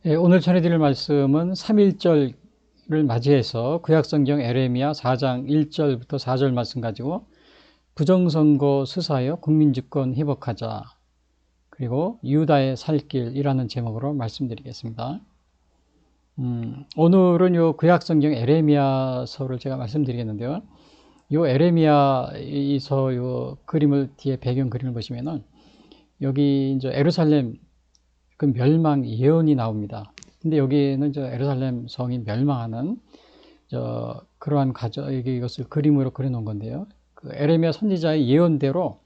예, 오늘 전해드릴 말씀은 3.1절을 맞이해서 구약성경 에레미야 4장 1절부터 4절 말씀 가지고 부정선거 수사여 국민주권 회복하자, 그리고 유다의 살 길이라는 제목으로 말씀드리겠습니다. 오늘은 요 구약성경 에레미야서를 제가 말씀드리겠는데요. 요 에레미야서 요 그림을 뒤에 배경 그림을 보시면은 여기 이제 예루살렘 그 멸망 예언이 나옵니다. 근데 여기는 저 예루살렘 성이 멸망하는 그러한 가정, 이것을 그림으로 그려놓은 건데요. 그 에레미야 선지자의 예언대로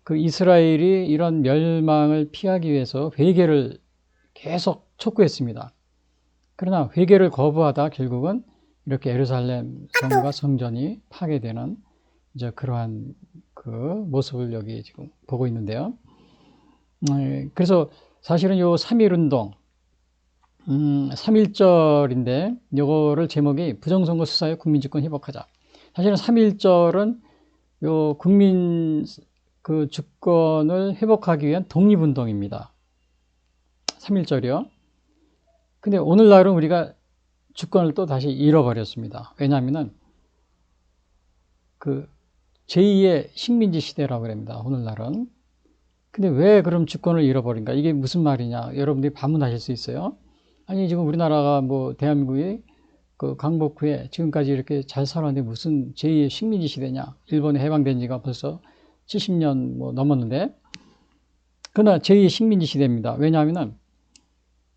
그 이스라엘이 이런 멸망을 피하기 위해서 회개를 계속 촉구했습니다. 그러나 회개를 거부하다 결국은 이렇게 예루살렘 성과 성전이 파괴되는 이제 그러한 그 모습을 여기 지금 보고 있는데요. 그래서 사실은 요 3.1운동, 3.1절인데, 요거를 제목이 부정선거 수사에 국민주권 회복하자. 사실은 3.1절은 요 국민 그 주권을 회복하기 위한 독립운동입니다. 3.1절이요. 근데 오늘날은 우리가 주권을 또 다시 잃어버렸습니다. 왜냐하면은 그 제2의 식민지 시대라고 합니다. 오늘날은. 근데 왜 그럼 주권을 잃어버린가? 이게 무슨 말이냐? 여러분들이 반문하실 수 있어요. 아니, 지금 우리나라가 뭐 대한민국이 그 강복 후에 지금까지 이렇게 잘 살았는데 무슨 제2의 식민지 시대냐? 일본에 해방된 지가 벌써 70년 뭐 넘었는데. 그러나 제2의 식민지 시대입니다. 왜냐하면은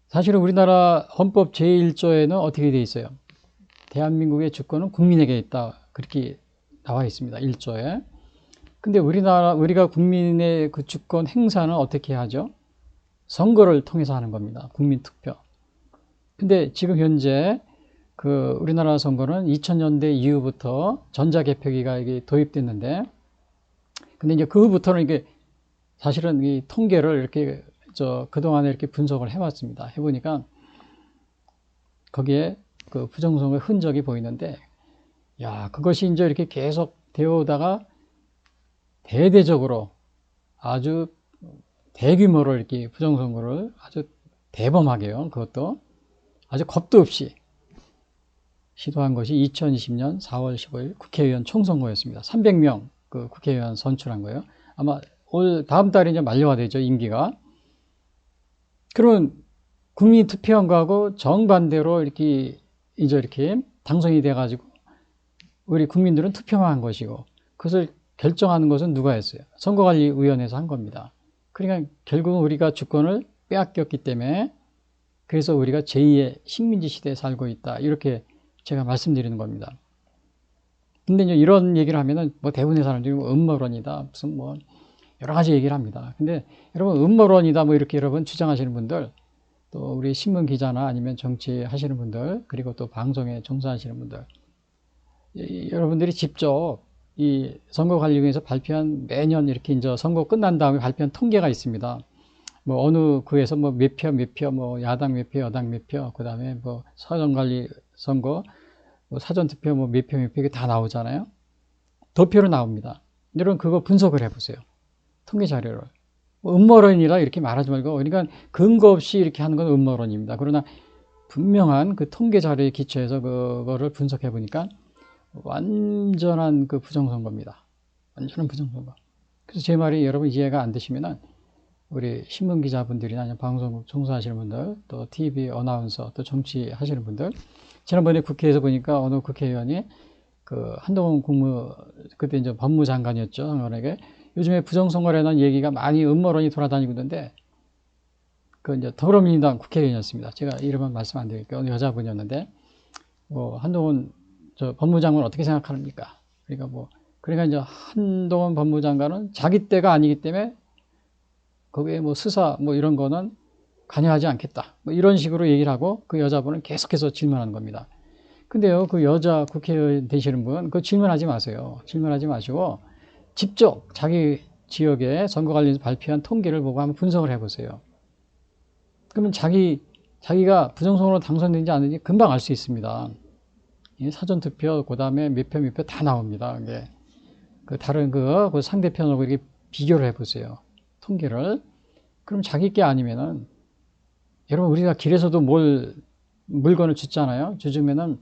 사실은 우리나라 헌법 제1조에는 어떻게 되어 있어요? 대한민국의 주권은 국민에게 있다. 그렇게 나와 있습니다. 1조에. 근데 우리가 국민의 그 주권 행사는 어떻게 하죠? 선거를 통해서 하는 겁니다. 국민투표. 근데 지금 현재 그 우리나라 선거는 2000년대 이후부터 전자개표기가 이게 도입됐는데, 근데 이제 그 후부터는 이게 사실은 이 통계를 이렇게 그동안에 이렇게 분석을 해봤습니다. 해보니까 거기에 그 부정선거의 흔적이 보이는데, 야, 그것이 이제 이렇게 계속 되어 오다가 대대적으로 아주 대규모로 이렇게 부정선거를 아주 대범하게요. 그것도 아주 겁도 없이 시도한 것이 2020년 4월 15일 국회의원 총선거였습니다. 300명 그 국회의원 선출한 거예요. 아마 다음 달에 이제 만료가 되죠, 임기가. 그러면 국민이 투표한 거하고 정반대로 이렇게 당선이 돼가지고 우리 국민들은 투표만 한 것이고, 그것을 결정하는 것은 누가 했어요? 선거관리위원회에서 한 겁니다. 그러니까 결국은 우리가 주권을 빼앗겼기 때문에, 그래서 우리가 제2의 식민지 시대에 살고 있다. 이렇게 제가 말씀드리는 겁니다. 근데 이제 이런 얘기를 하면은 뭐 대부분의 사람들이 뭐 음모론이다, 무슨 뭐 여러 가지 얘기를 합니다. 근데 여러분, 음모론이다 뭐 이렇게 여러분 주장하시는 분들, 또 우리 신문 기자나 아니면 정치 하시는 분들, 그리고 또 방송에 종사하시는 분들, 여러분들이 직접 이 선거관리위원회에서 발표한 매년 이렇게 이제 선거 끝난 다음에 발표한 통계가 있습니다. 뭐 어느 구에서 뭐 몇 표, 뭐 야당 몇 표, 여당 몇 표, 그 다음에 뭐 사전관리 선거, 뭐 사전투표 뭐 몇 표, 이게 다 나오잖아요. 도표로 나옵니다. 여러분 그거 분석을 해보세요. 통계 자료를. 뭐 음모론이라 이렇게 말하지 말고, 그러니까 근거 없이 이렇게 하는 건 음모론입니다. 그러나 분명한 그 통계 자료에 기초해서 그거를 분석해 보니까 완전한 그 부정선거입니다. 완전한 부정선거. 그래서 제 말이 여러분 이해가 안 되시면은 우리 신문 기자분들이나 아니면 방송국 종사하시는 분들, 또 TV 어나운서, 또 정치 하시는 분들, 지난번에 국회에서 보니까 어느 국회의원이 그 한동훈 그때 이제 법무장관이었죠. 장관에게 요즘에 부정선거라는 얘기가 많이 음모론이 돌아다니고 있는데, 그 이제 더불어민주당 국회의원이었습니다. 제가 이름은 말씀 안 드릴게요. 어느 여자분이었는데, 뭐 한동훈 법무장관 어떻게 생각합니까? 그러니까 이제 한동훈 법무장관은 자기 때가 아니기 때문에 거기에 뭐 수사 뭐 이런 거는 관여하지 않겠다. 뭐 이런 식으로 얘기를 하고, 그 여자분은 계속해서 질문하는 겁니다. 근데요, 그 여자 국회의원 되시는 분, 그 질문하지 마세요. 질문하지 마시고 직접 자기 지역에 선거관리에서 발표한 통계를 보고 한번 분석을 해보세요. 그러면 자기가 부정선거로 당선된지 안 되는지 금방 알 수 있습니다. 사전투표, 그 다음에 몇 표 다 나옵니다. 그 다른 그 상대편하고 이렇게 비교를 해보세요. 통계를. 그럼 자기 게 아니면은 여러분, 우리가 길에서도 물건을 주면은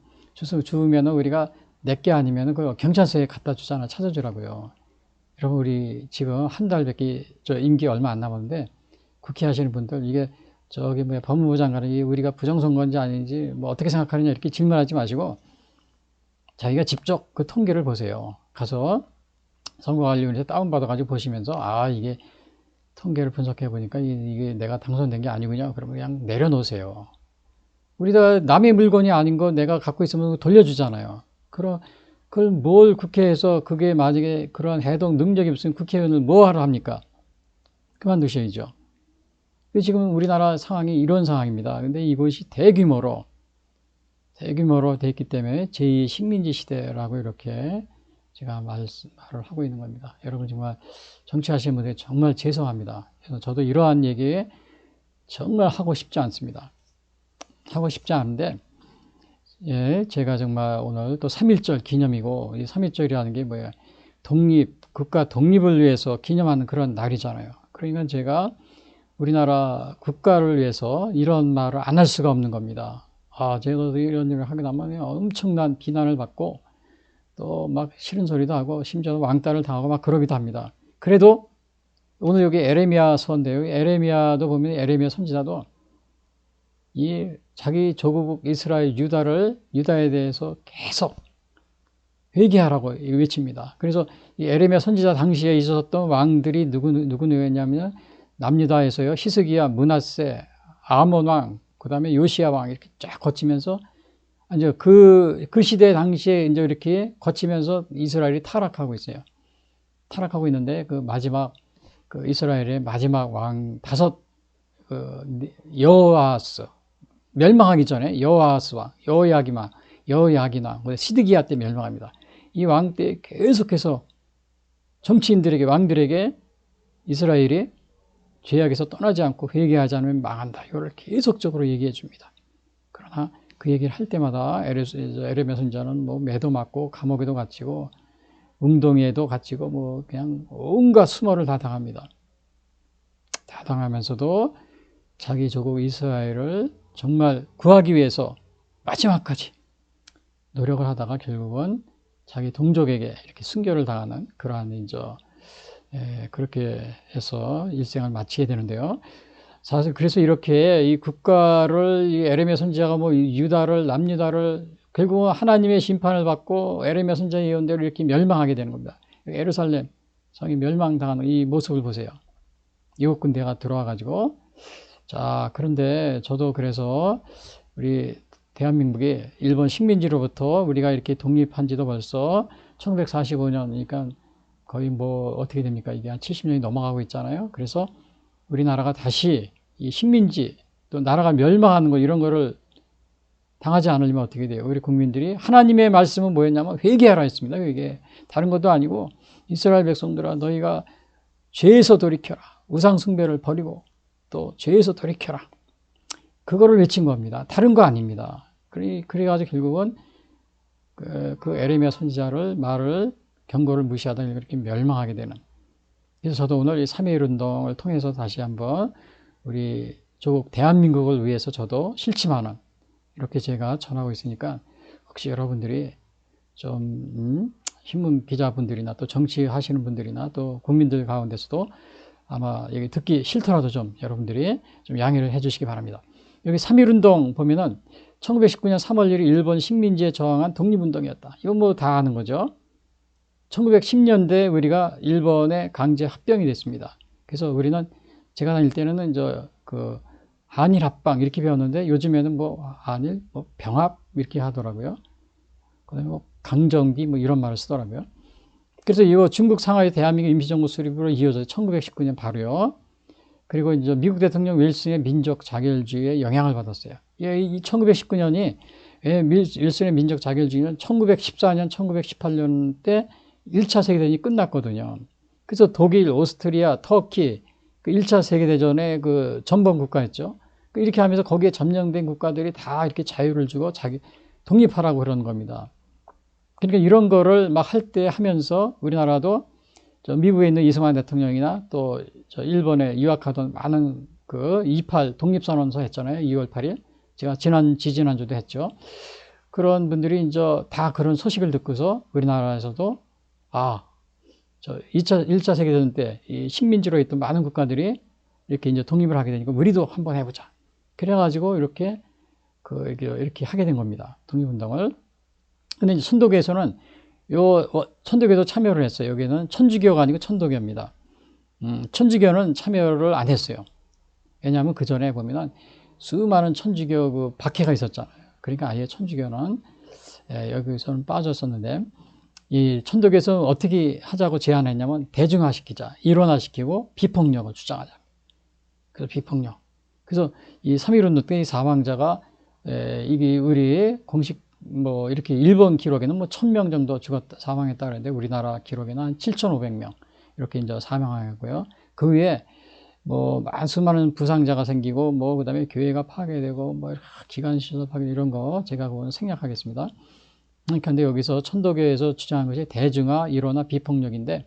우리가 내게 아니면은 그 경찰서에 갖다 주잖아. 찾아주라고요. 여러분, 우리 지금 한 달밖에 임기 얼마 안 남았는데 국회 하시는 분들, 이게 법무부 장관이 우리가 부정선거인지 아닌지 뭐 어떻게 생각하느냐 이렇게 질문하지 마시고 자기가 직접 그 통계를 보세요. 가서 선거관리위원회에서 다운받아가지고 보시면서 이게 통계를 분석해 보니까 이게 내가 당선된 게 아니군요. 그러면 그냥 내려놓으세요. 우리가 남의 물건이 아닌 거 내가 갖고 있으면 돌려주잖아요. 그걸 뭘 국회에서 그게 만약에 그런 해독 능력이 없으면 국회의원을 뭐 하러 합니까? 그만두셔야죠. 지금 우리나라 상황이 이런 상황입니다. 근데 이것이 대규모로 돼 있기 때문에 제2 식민지 시대라고 이렇게 제가 말을 하고 있는 겁니다. 여러분, 정말 정치하시는 분들 정말 죄송합니다. 그래서 저도 이러한 얘기 정말 하고 싶지 않습니다. 하고 싶지 않은데, 제가 정말 오늘 또 3.1절 기념이고, 이 3.1절이라는 게 뭐예요? 국가 독립을 위해서 기념하는 그런 날이잖아요. 그러니까 제가 우리나라 국가를 위해서 이런 말을 안 할 수가 없는 겁니다. 제가 이런 일을 하게 되면 엄청난 비난을 받고 또 막 싫은 소리도 하고 심지어 왕따를 당하고 막 그러기도 합니다. 그래도 오늘 여기 에레미야 서인데요. 에레미야도 보면 에레미야 선지자도 이 자기 조국 이스라엘 유다에 대해서 계속 회개하라고 외칩니다. 그래서 이 에레미야 선지자 당시에 있었던 왕들이 누구였냐면 남유다에서요, 히스기야, 므낫세, 아몬 왕, 그 다음에 요시야 왕 이렇게 쫙 거치면서 이제 그 시대 당시에 이제 이렇게 거치면서 이스라엘이 타락하고 있어요. 타락하고 있는데 그 이스라엘의 마지막 왕 여호아스 멸망하기 전에 여호아스 왕, 여호야기나 시드기야 때 멸망합니다. 이 왕 때 계속해서 왕들에게 이스라엘이 죄악에서 떠나지 않고 회개하지 않으면 망한다. 이걸 계속적으로 얘기해 줍니다. 그러나 그 얘기를 할 때마다 에레미야 선지자는 뭐 매도 맞고 감옥에도 갇히고 웅덩이에도 갇히고 뭐 그냥 온갖 수모를 다 당합니다. 다 당하면서도 자기 조국 이스라엘을 정말 구하기 위해서 마지막까지 노력을 하다가 결국은 자기 동족에게 이렇게 순교를 당하는 그러한 그렇게 해서 일생을 마치게 되는데요. 사실 그래서 이렇게 이 국가를 이 에레미야 선지자가 남유다를 결국은 하나님의 심판을 받고 에레미야 선지자 예언대로 이렇게 멸망하게 되는 겁니다. 예루살렘 성이 멸망당하는 이 모습을 보세요. 이국 군대가 들어와 가지고 그런데 저도 그래서 우리 대한민국이 일본 식민지로부터 우리가 이렇게 독립한 지도 벌써 1945년이니까 거의 어떻게 됩니까? 이게 한 70년이 넘어가고 있잖아요. 그래서 우리나라가 다시 이 식민지 또 나라가 멸망하는 거 이런 거를 당하지 않으려면 어떻게 돼요? 우리 국민들이 하나님의 말씀은 뭐였냐면 회개하라 했습니다. 회개. 다른 것도 아니고 이스라엘 백성들아 너희가 죄에서 돌이켜라. 우상 숭배를 버리고 또 죄에서 돌이켜라. 그거를 외친 겁니다. 다른 거 아닙니다. 그래가지고 결국은 그 에레미야 선지자를 경고를 무시하다 이렇게 멸망하게 되는. 그래서 저도 오늘 이 3.1 운동을 통해서 다시 한번 우리 조국 대한민국을 위해서 저도 실침하는 이렇게 제가 전하고 있으니까 혹시 여러분들이 좀 신문 기자분들이나 또 정치하시는 분들이나 또 국민들 가운데서도 아마 여기 듣기 싫더라도 좀 여러분들이 좀 양해를 해주시기 바랍니다. 여기 3.1 운동 보면은 1919년 3월 1일 일본 식민지에 저항한 독립운동이었다. 이건 다 아는 거죠. 1910년대 우리가 일본에 강제 합병이 됐습니다. 그래서 우리는 제가 다닐 때는 그 한일 합방 이렇게 배웠는데 요즘에는 한일 병합 이렇게 하더라고요. 그다음에 강정기 이런 말을 쓰더라고요. 그래서 이거 중국 상하이 대한민국 임시정부 수립으로 이어져서 1919년 바로요. 그리고 이제 미국 대통령 윌슨의 민족 자결주의에 영향을 받았어요. 이 1919년이 윌슨의 민족 자결주의는 1914년, 1918년 때 1차 세계대전이 끝났거든요. 그래서 독일, 오스트리아, 터키, 그 1차 세계대전의 그 전범 국가였죠. 이렇게 하면서 거기에 점령된 국가들이 다 이렇게 자유를 주고 자기 독립하라고 그러는 겁니다. 그러니까 이런 거를 막 할 때 하면서 우리나라도 미국에 있는 이승만 대통령이나 또 일본에 유학하던 많은 그 28 독립선언서 했잖아요. 2월 8일. 제가 지지난주도 했죠. 그런 분들이 이제 다 그런 소식을 듣고서 우리나라에서도 저 1차 세계대전 때 이 식민지로 있던 많은 국가들이 이렇게 이제 독립을 하게 되니까 우리도 한번 해보자. 그래가지고 이렇게 이렇게 하게 된 겁니다. 독립운동을. 근데 이제 천도교에서는 천도교도 참여를 했어요. 여기는 천주교가 아니고 천도교입니다. 천주교는 참여를 안 했어요. 왜냐하면 그 전에 보면은 수많은 천주교 그 박해가 있었잖아요. 그러니까 아예 천주교는 여기서는 빠졌었는데, 이 천도교에서 어떻게 하자고 제안했냐면 대중화시키자, 일원화시키고 비폭력을 주장하자. 그래서 비폭력. 그래서 이 3.1운동 때 사망자가 이게 우리 공식 뭐 이렇게 일본 기록에는 뭐 1000명 정도 사망했다 그러는데 우리나라 기록에는 한 7,500명 이렇게 이제 사망하고요. 그 위에 뭐 수많은 부상자가 생기고 뭐 그다음에 교회가 파괴되고 뭐 기관시설 파괴 이런 거 제가 그거는 생략하겠습니다. 그런데 여기서 천도교에서 주장한 것이 대중화, 일원화, 비폭력인데,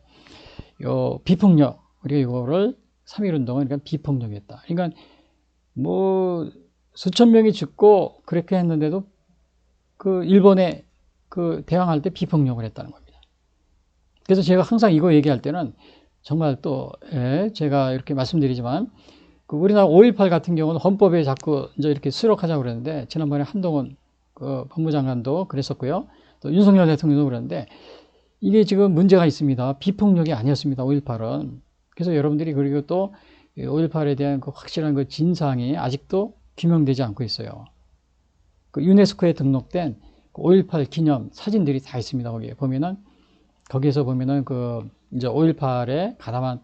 요 비폭력, 우리가 이거를 3.1운동은 그러니까 비폭력이었다. 그러니까 뭐 수천 명이 죽고 그렇게 했는데도 그 일본에 그 대항할 때 비폭력을 했다는 겁니다. 그래서 제가 항상 이거 얘기할 때는 정말 또 제가 이렇게 말씀드리지만 그 우리나라 5.18 같은 경우는 헌법에 자꾸 이제 이렇게 수록하자고 그랬는데 지난번에 한동훈 그 법무장관도 그랬었고요. 또 윤석열 대통령도 그랬는데 이게 지금 문제가 있습니다. 비폭력이 아니었습니다. 5.18은. 그래서 여러분들이 그리고 또 5.18에 대한 그 확실한 그 진상이 아직도 규명되지 않고 있어요. 그 유네스코에 등록된 5.18 기념 사진들이 다 있습니다. 거기에 보면은 거기에서 보면은 그 이제 5.18에 가담한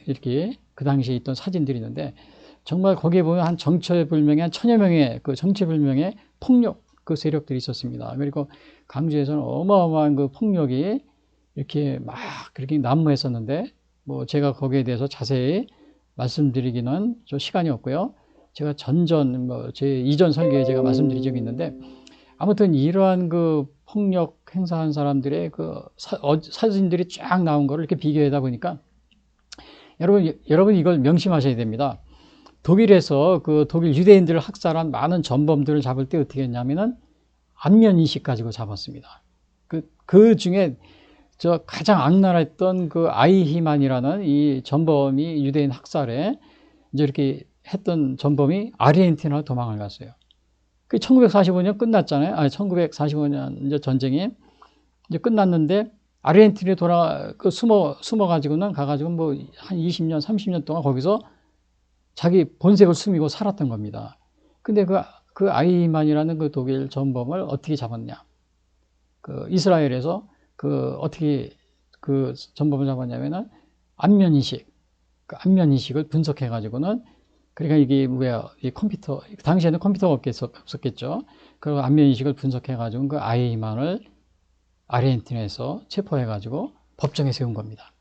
이렇게 그 당시에 있던 사진들이 있는데 정말 거기에 보면 한 정체불명의 한 1000여 명의 그 정체불명의 폭력 그 세력들이 있었습니다. 그리고 강주에서는 어마어마한 그 폭력이 이렇게 막 그렇게 난무했었는데 뭐 제가 거기에 대해서 자세히 말씀드리기는 좀 시간이 없고요. 제가 제 이전 설계에 제가 말씀드린 적이 있는데 아무튼 이러한 그 폭력 행사한 사람들의 그 사진들이 쫙 나온 거를 이렇게 비교하다 보니까 여러분 이걸 명심하셔야 됩니다. 독일에서 그 독일 유대인들을 학살한 많은 전범들을 잡을 때 어떻게 했냐면은 안면인식 가지고 잡았습니다. 그 중에 저 가장 악랄했던 그 아이히만이라는 이 전범이 유대인 학살에 이제 이렇게 했던 전범이 아르헨티나로 도망을 갔어요. 그 1945년 끝났잖아요. 1945년 이제 전쟁이 이제 끝났는데 아르헨티나에 숨어가지고는 가가지고 뭐 한 20년, 30년 동안 거기서 자기 본색을 숨기고 살았던 겁니다. 근데 그 아이만이라는 그 독일 전범을 어떻게 잡았냐? 그 이스라엘에서 어떻게 그 전범을 잡았냐면은 안면인식을 분석해가지고는 그러니까 이게 뭐야, 이 컴퓨터, 당시에는 컴퓨터가 없었겠죠. 그 안면인식을 분석해가지고 그 아이만을 아르헨티나에서 체포해가지고 법정에 세운 겁니다.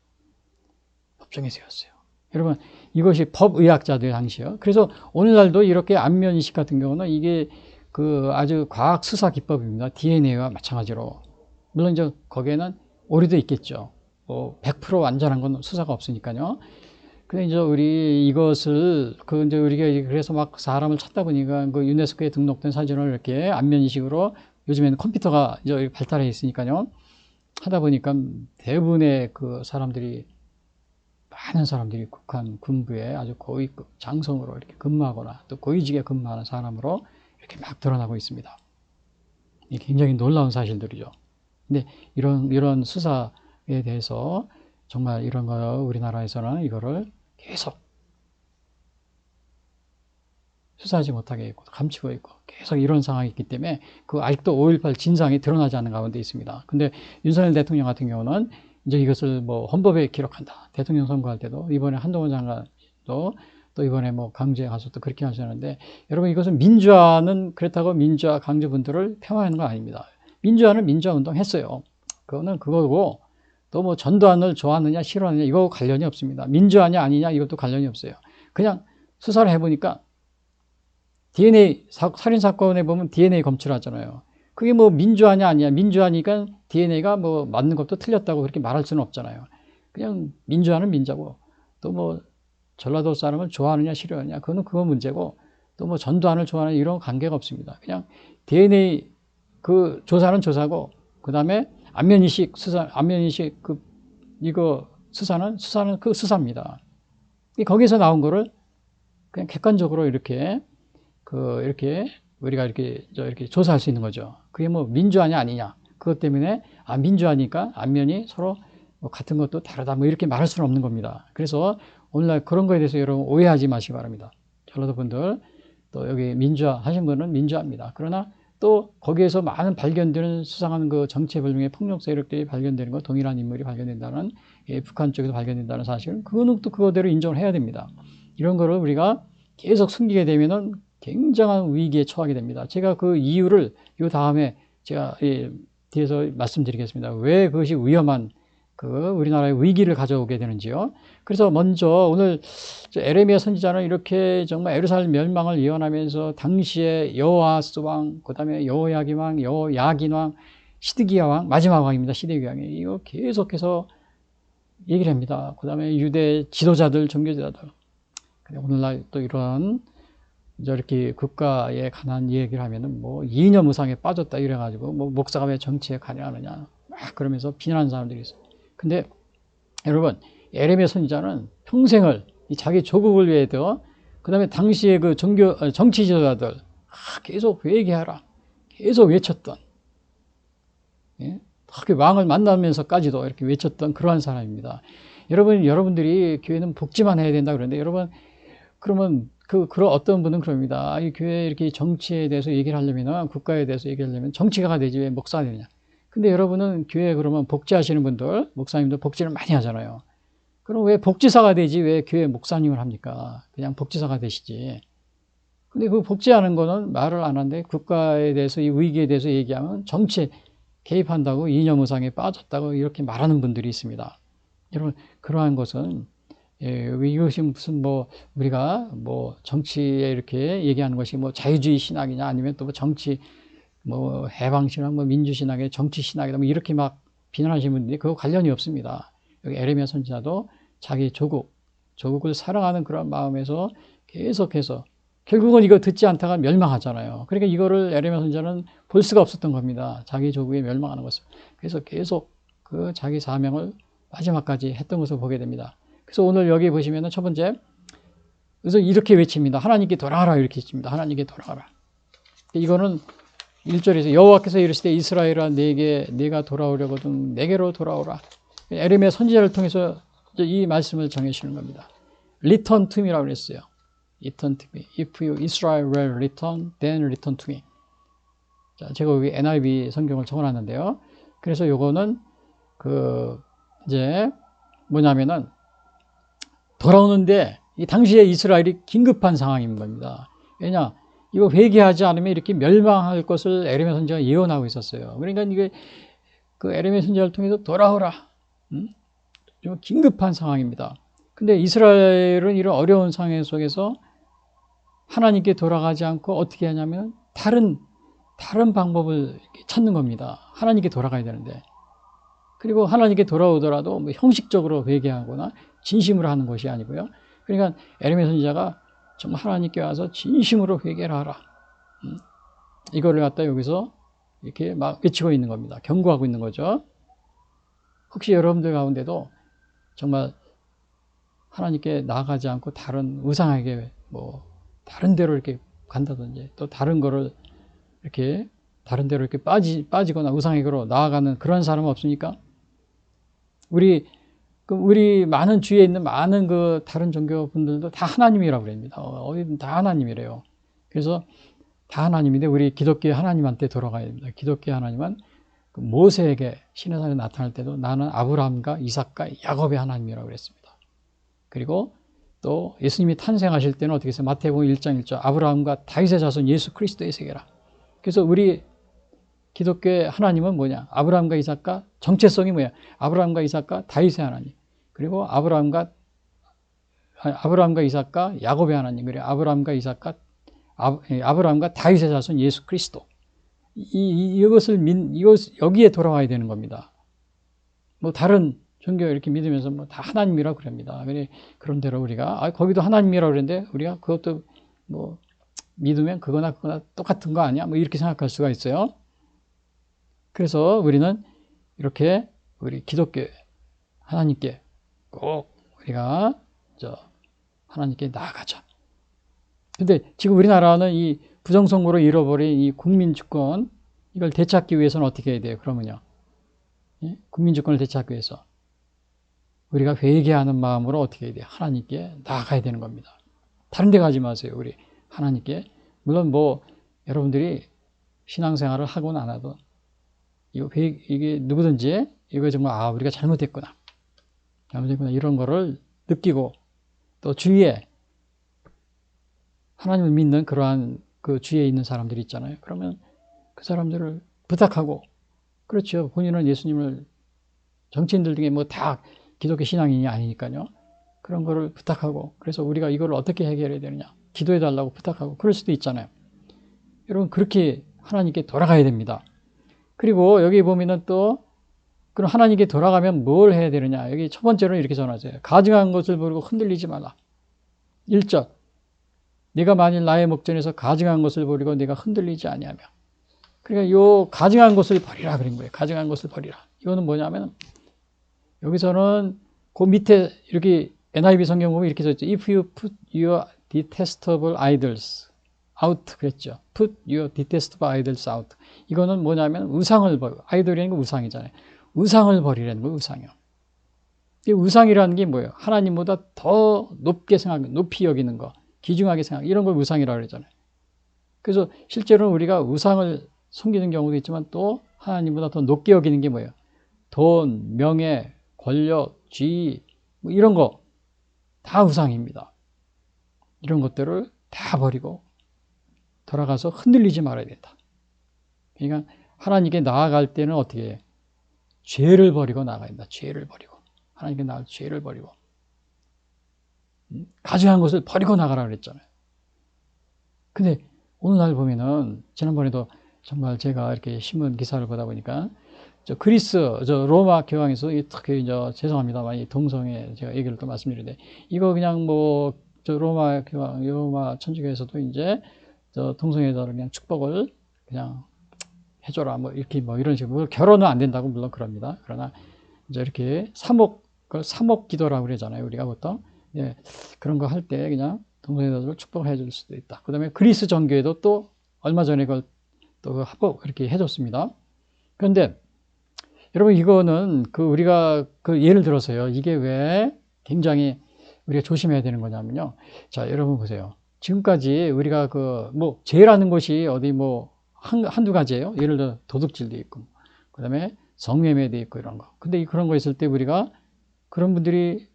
법정에 세웠어요. 여러분, 이것이 법의학자들 당시요. 그래서 오늘날도 이렇게 안면인식 같은 경우는 이게 그 아주 과학 수사 기법입니다. DNA와 마찬가지로. 물론 이제 거기에는 오류도 있겠죠. 뭐 100% 완전한 건 수사가 없으니까요. 근데 이제 이것을 이제 우리가 그래서 막 사람을 찾다 보니까 그 유네스코에 등록된 사진을 이렇게 안면인식으로 요즘에는 컴퓨터가 이제 발달해 있으니까요. 하다 보니까 대부분의 그 사람들이 많은 사람들이 북한 군부에 아주 고위급 장성으로 이렇게 근무하거나 또 고위직에 근무하는 사람으로 이렇게 막 드러나고 있습니다. 이게 굉장히 놀라운 사실들이죠. 근데 이런 수사에 대해서 정말 이런 거 우리나라에서는 이거를 계속 수사하지 못하게 있고 감추고 있고 계속 이런 상황이 있기 때문에 아직도 5.18 진상이 드러나지 않는 가운데 있습니다. 근데 윤석열 대통령 같은 경우는 이제 이것을 뭐 헌법에 기록한다. 대통령 선거할 때도 이번에 한동훈 장관도 또 이번에 뭐 강주에 가서 또 그렇게 하셨는데 여러분 이것은 민주화는 그렇다고 민주화 강조분들을 폄하하는 건 아닙니다. 민주화는 민주화 운동 했어요. 그거는 그거고 또 뭐 전두환을 좋아하느냐 싫어하느냐 이거 관련이 없습니다. 민주화냐 아니냐 이것도 관련이 없어요. 그냥 수사를 해보니까 DNA 살인 사건에 보면 DNA 검출하잖아요. 그게 뭐 민주화냐 아니냐 민주화니까 DNA가 뭐 맞는 것도 틀렸다고 그렇게 말할 수는 없잖아요. 그냥 민주화는 민주고 또 뭐 전라도 사람을 좋아하느냐 싫어하느냐 그거는 그거 문제고 또 뭐 전두환을 좋아하는 이런 관계가 없습니다. 그냥 DNA 그 조사는 조사고 그 다음에 안면인식 수사 안면인식 그 이거 수사는 그 수사입니다. 거기서 나온 거를 그냥 객관적으로 이렇게 이렇게 우리가 이렇게 조사할 수 있는 거죠. 그게 뭐 민주화냐 아니냐 그것 때문에 민주화니까 안면이 서로 뭐 같은 것도 다르다 뭐 이렇게 말할 수는 없는 겁니다. 그래서 오늘날 그런 거에 대해서 여러분 오해하지 마시기 바랍니다. 전라도 분들 또 여기 민주화 하신 분은 민주화입니다. 그러나 또 거기에서 많은 발견되는 수상한 그 정체불명의 폭력 세력들이 발견되는 거 동일한 인물이 발견된다는 북한 쪽에서 발견된다는 사실은 그거는 또 그거대로 인정을 해야 됩니다. 이런 거를 우리가 계속 숨기게 되면은 굉장한 위기에 처하게 됩니다. 제가 그 이유를 요 다음에 제가 뒤에서 말씀드리겠습니다. 왜 그것이 위험한 우리나라의 위기를 가져오게 되는지요. 그래서 먼저 오늘 에레미야 선지자는 이렇게 정말 예루살렘 멸망을 예언하면서 당시에 여호아스 왕, 그 다음에 여호야긴 왕, 여호야긴 왕, 시드기야 왕, 마지막 왕입니다. 시드기야 왕이 이거 계속해서 얘기를 합니다. 그 다음에 유대 지도자들, 종교지도자들. 오늘날 또 이런 이렇게 국가에 관한 얘기를 하면은 뭐 이념 의상에 빠졌다 이래가지고 뭐 목사가 왜 정치에 관여하느냐 막 그러면서 비난하는 사람들이 있어요. 근데 여러분 에레미야 선지자는 평생을 자기 조국을 위해서 그 다음에 당시에 그 정치 지도자들 계속 회개하라 계속 외쳤던 특히 왕을 만나면서까지도 이렇게 외쳤던 그러한 사람입니다. 여러분들이 교회는 복지만 해야 된다 그러는데 여러분 그러면 그런 어떤 분은 그럽니다. 이 교회 이렇게 정치에 대해서 얘기를 하려면 국가에 대해서 얘기하려면 정치가가 되지 왜 목사가 되냐. 근데 여러분은 교회 그러면 복지하시는 분들, 목사님들 복지를 많이 하잖아요. 그럼 왜 복지사가 되지 왜 교회 목사님을 합니까? 그냥 복지사가 되시지. 근데 그 복지하는 거는 말을 안 하는데 국가에 대해서 이 위기에 대해서 얘기하면 정치에 개입한다고 이념 의상에 빠졌다고 이렇게 말하는 분들이 있습니다. 여러분 그러한 것은 이것이 무슨 우리가 정치에 이렇게 얘기하는 것이 자유주의 신학이냐 아니면 또 정치 해방신학 민주신학의 정치신학이다 이렇게 막 비난하시는 분들이 그거 관련이 없습니다. 여기 에레미야 선지자도 자기 조국을 사랑하는 그런 마음에서 계속해서 결국은 이거 듣지 않다가 멸망하잖아요. 그러니까 이거를 에레미야 선지자는 볼 수가 없었던 겁니다. 자기 조국에 멸망하는 것을. 그래서 계속 그 자기 사명을 마지막까지 했던 것을 보게 됩니다. 그래서 오늘 여기 보시면은 첫 번째, 그래서 이렇게 외칩니다. 하나님께 돌아가라 이렇게 외칩니다. 하나님께 돌아가라. 이거는 1절에서 여호와께서 이르시되 이스라엘아 내가 돌아오려거든 내게로 돌아오라. 에레미야 선지자를 통해서 이 말씀을 정해주시는 겁니다. Return to me라고 그랬어요. Return to me. If you Israel will return, then return to me. 자, 제가 여기 NIV 성경을 적어놨는데요. 그래서 요거는 이제 뭐냐면은 돌아오는데 이 당시에 이스라엘이 긴급한 상황인 겁니다. 왜냐? 이거 회개하지 않으면 이렇게 멸망할 것을 에레미야 선지자가 예언하고 있었어요. 그러니까 이게 에레미야 선지자를 통해서 돌아오라. 좀 긴급한 상황입니다. 근데 이스라엘은 이런 어려운 상황 속에서 하나님께 돌아가지 않고 어떻게 하냐면 다른 방법을 찾는 겁니다. 하나님께 돌아가야 되는데. 그리고 하나님께 돌아오더라도 형식적으로 회개하거나 진심으로 하는 것이 아니고요. 그러니까 에레미야 선지자가 정말 하나님께 와서 진심으로 회개를 하라. 이거를 갖다 여기서 이렇게 막 외치고 있는 겁니다. 경고하고 있는 거죠. 혹시 여러분들 가운데도 정말 하나님께 나아가지 않고 다른 우상에게 다른 데로 이렇게 간다든지 또 다른 거를 이렇게 다른 데로 이렇게 빠지거나 우상에게로 나아가는 그런 사람은 없습니까? 우리 많은 주위에 있는 많은 다른 종교 분들도 다 하나님이라고 그럽니다. 어디든 다 하나님이래요. 그래서 다 하나님인데 우리 기독교 하나님한테 돌아가야 됩니다. 기독교 하나님은 모세에게 시내산에 나타날 때도 나는 아브라함과 이삭과 야곱의 하나님이라고 그랬습니다. 그리고 또 예수님이 탄생하실 때는 어떻게 했어요? 마태복음 1장 1절 아브라함과 다윗의 자손 예수 그리스도의 세계라. 그래서 우리 기독교의 하나님은 뭐냐? 아브라함과 이삭과 정체성이 뭐야? 아브라함과 이삭과 다윗의 하나님. 그리고 아브라함과 이삭과 야곱의 하나님. 그리고 아브라함과 다윗의 자손 예수 그리스도. 여기에 돌아와야 되는 겁니다. 다른 종교 이렇게 믿으면서 뭐 다 하나님이라고 그럽니다. 그런 대로 우리가 거기도 하나님이라고 그러는데 우리가 그것도 뭐 믿으면 그거나 똑같은 거 아니야? 뭐 이렇게 생각할 수가 있어요. 그래서 우리는 이렇게 우리 기독교 하나님께 꼭 우리가 하나님께 나아가자. 근데 지금 우리나라는 이 부정선거로 잃어버린 이 국민주권 이걸 되찾기 위해서는 어떻게 해야 돼요? 그러면요. 예? 국민주권을 되찾기 위해서 우리가 회개하는 마음으로 어떻게 해야 돼요? 하나님께 나아가야 되는 겁니다. 다른 데 가지 마세요. 우리 하나님께. 물론 뭐 여러분들이 신앙생활을 하고는 안 하도 이게 누구든지 이거 정말 우리가 잘못했구나 이런 거를 느끼고 또 주위에 하나님을 믿는 그러한 그 주위에 있는 사람들이 있잖아요. 그러면 그 사람들을 부탁하고 그렇죠. 본인은 예수님을 정치인들 중에 뭐 다 기독교 신앙인이 아니니까요. 그런 거를 부탁하고 그래서 우리가 이걸 어떻게 해결해야 되느냐 기도해 달라고 부탁하고 그럴 수도 있잖아요. 여러분 그렇게 하나님께 돌아가야 됩니다. 그리고 여기 보면은 또 그럼 하나님께 돌아가면 뭘 해야 되느냐 여기 첫 번째로는 이렇게 전하세요. 가증한 것을 버리고 흔들리지 말라. 1절 네가 만일 나의 목전에서 가증한 것을 버리고 네가 흔들리지 아니하며 그러니까 요 가증한 것을 버리라 그런 거예요. 가증한 것을 버리라. 이거는 뭐냐면 여기서는 그 밑에 이렇게 NIV 성경 보면 이렇게 써있죠. If you put your detestable idols out 그랬죠. Put your detestable idols out. 이거는 뭐냐면 우상을 버리고 아이돌이라는 건 우상이잖아요. 우상을 버리라는 거예요. 우상이요. 이 우상이라는 게 뭐예요? 하나님보다 더 높게 높이 여기는 거, 귀중하게 생각 이런 걸 우상이라고 그러잖아요. 그래서 실제로는 우리가 우상을 섬기는 경우도 있지만 또 하나님보다 더 높게 여기는 게 뭐예요? 돈, 명예, 권력, 지위 뭐 이런 거 다 우상입니다. 이런 것들을 다 버리고 돌아가서 흔들리지 말아야 된다. 그러니까 하나님께 나아갈 때는 어떻게 해요? 죄를 버리고 나가야 된다. 죄를 버리고 하나님께 나아갈 죄를 버리고 가증한 것을 버리고 나가라 그랬잖아요. 근데 오늘날 보면은 지난번에도 정말 제가 이렇게 신문 기사를 보다 보니까 로마 교황에서 특히 죄송합니다만 이 동성애 제가 얘기를 또 말씀드리는데 이거 그냥 로마 교황, 로마 천주교에서도 이제 동성애자를 그냥 축복을 그냥 해줘라 이렇게 이런 식으로 결혼은 안 된다고 물론 그럽니다. 그러나 이제 이렇게 사목 기도라고 그러잖아요. 우리가 보통 그런 거 할 때 그냥 동성애자들을 축복해 줄 수도 있다. 그다음에 그리스 정교회도 또 얼마 전에 그걸 또 합법 이렇게 해줬습니다. 그런데 여러분 이거는 우리가 예를 들어서요. 이게 왜 굉장히 우리가 조심해야 되는 거냐면요. 자, 여러분 보세요. 지금까지 우리가 죄라는 것이 어디 한두 가지예요. 예를 들어 도둑질도 있고, 그 다음에 성매매도 있고 이런 거. 근데 그런 거 있을 때 우리가 그런 분들이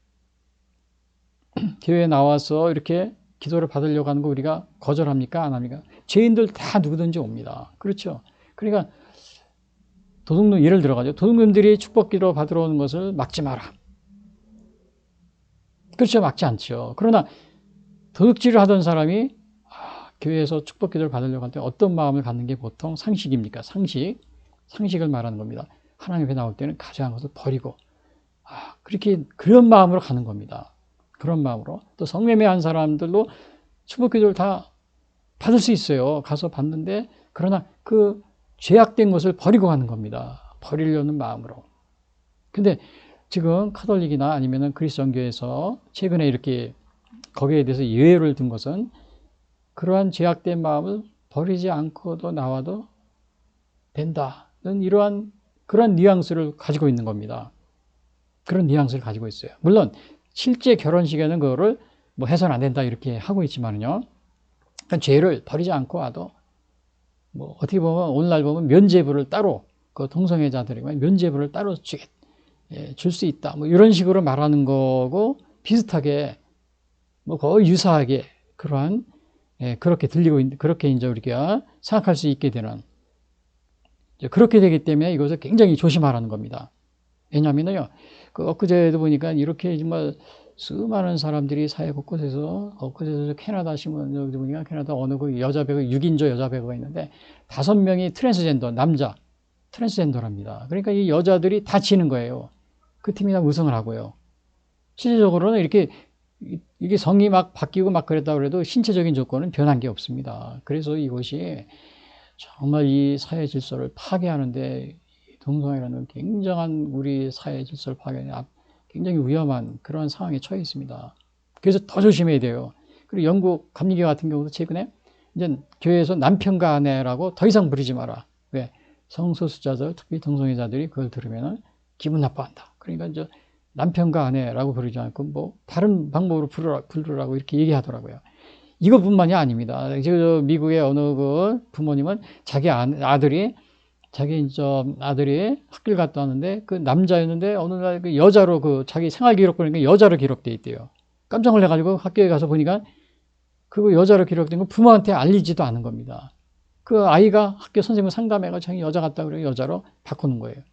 교회에 나와서 이렇게 기도를 받으려고 하는 거 우리가 거절합니까? 안 합니까? 죄인들 다 누구든지 옵니다. 그렇죠? 그러니까 예를 들어가죠. 도둑놈들이 축복기도 받으러 오는 것을 막지 마라. 그렇죠. 막지 않죠. 그러나 도둑질을 하던 사람이 교회에서 축복기도를 받으려고 할 때 어떤 마음을 갖는 게 보통 상식입니까? 상식을 말하는 겁니다. 하나님 앞에 나올 때는 가증한 것을 버리고 그런 마음으로 가는 겁니다. 그런 마음으로. 또 성매매한 사람들도 축복기도를 다 받을 수 있어요. 가서 받는데 그러나 그 죄악된 것을 버리고 가는 겁니다. 버리려는 마음으로. 근데 지금 카톨릭이나 아니면은 그리스도교에서 최근에 이렇게 거기에 대해서 예외를 둔 것은 그러한 죄악된 마음을 버리지 않고도 나와도 된다는 그런 뉘앙스를 가지고 있는 겁니다. 그런 뉘앙스를 가지고 있어요. 물론 실제 결혼식에는 그거를 해서는 안 된다 이렇게 하고 있지만요. 그러니까 죄를 버리지 않고 와도 어떻게 보면 오늘날 보면 면죄부를 따로 동성애자들이 면죄부를 따로 줄 수 있다. 이런 식으로 말하는 거고 비슷하게 거의 유사하게 그러한 그렇게 그렇게 이제 우리가 생각할 수 있게 되는 그렇게 되기 때문에 이것을 굉장히 조심하라는 겁니다. 왜냐하면요, 엊그제도 보니까 이렇게 정말 수많은 사람들이 사회 곳곳에서 캐나다 신문 여기 보니까 캐나다 어느 여자 배우 6인조 여자 배우가 있는데 5명이 트랜스젠더랍니다. 그러니까 이 여자들이 다치는 거예요. 그 팀이 다 우승을 하고요. 실질적으로는 이게 성이 막 바뀌고 막 그랬다 그래도 신체적인 조건은 변한 게 없습니다. 그래서 이것이 정말 이 사회 질서를 파괴하는데 동성애라는 굉장한 우리 사회 질서를 파괴하는 굉장히 위험한 그런 상황에 처해 있습니다. 그래서 더 조심해야 돼요. 그리고 영국 감리교 같은 경우도 최근에 이제 교회에서 남편과 아내라고 더 이상 부르지 마라. 왜? 성소수자들, 특히 동성애자들이 그걸 들으면 기분 나빠한다. 그러니까 이제 남편과 아내라고 부르지 않고 뭐 다른 방법으로 부르라고 이렇게 얘기하더라고요. 이것뿐만이 아닙니다. 지금 미국의 어느 그 부모님은 자기 아들이 학교를 갔다 왔는데 그 남자였는데 어느 날 그 여자로 그 자기 생활 기록 보니까 여자로 기록돼 있대요. 깜짝 놀래가지고 학교에 가서 보니까 그거 여자로 기록된 거 부모한테 알리지도 않은 겁니다. 그 아이가 학교 선생님을 상담해가지고 자기 여자 같다 그래요. 여자로 바꾸는 거예요.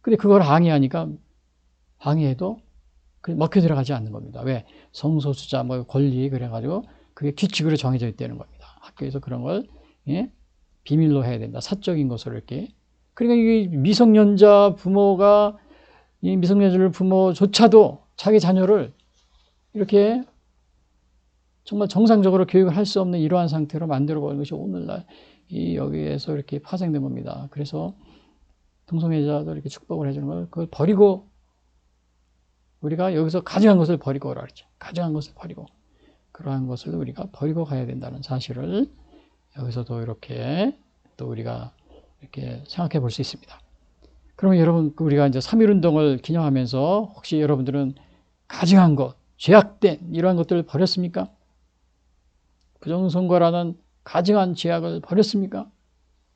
근데 그걸 항의해도 먹혀 들어가지 않는 겁니다. 왜? 성소수자 뭐 권리 그래가지고 그게 규칙으로 정해져 있다는 겁니다. 학교에서 그런 걸 비밀로 해야 된다. 사적인 것으로 이렇게. 그러니까 이 미성년자 부모가 이 미성년자 부모조차도 자기 자녀를 이렇게 정말 정상적으로 교육을 할 수 없는 이러한 상태로 만들어버린 것이 오늘날 여기에서 이렇게 파생된 겁니다. 그래서 동성애자들 이렇게 축복을 해주는 걸 그걸 버리고 우리가 여기서 가증한 것을 버리고 오라 그랬죠. 가증한 것을 버리고 그러한 것을 우리가 버리고 가야 된다는 사실을 여기서도 이렇게 또 우리가 이렇게 생각해 볼 수 있습니다. 그러면 여러분 우리가 이제 3.1운동을 기념하면서 혹시 여러분들은 가증한 것, 죄악된 이러한 것들을 버렸습니까? 부정선거라는 가증한 죄악을 버렸습니까?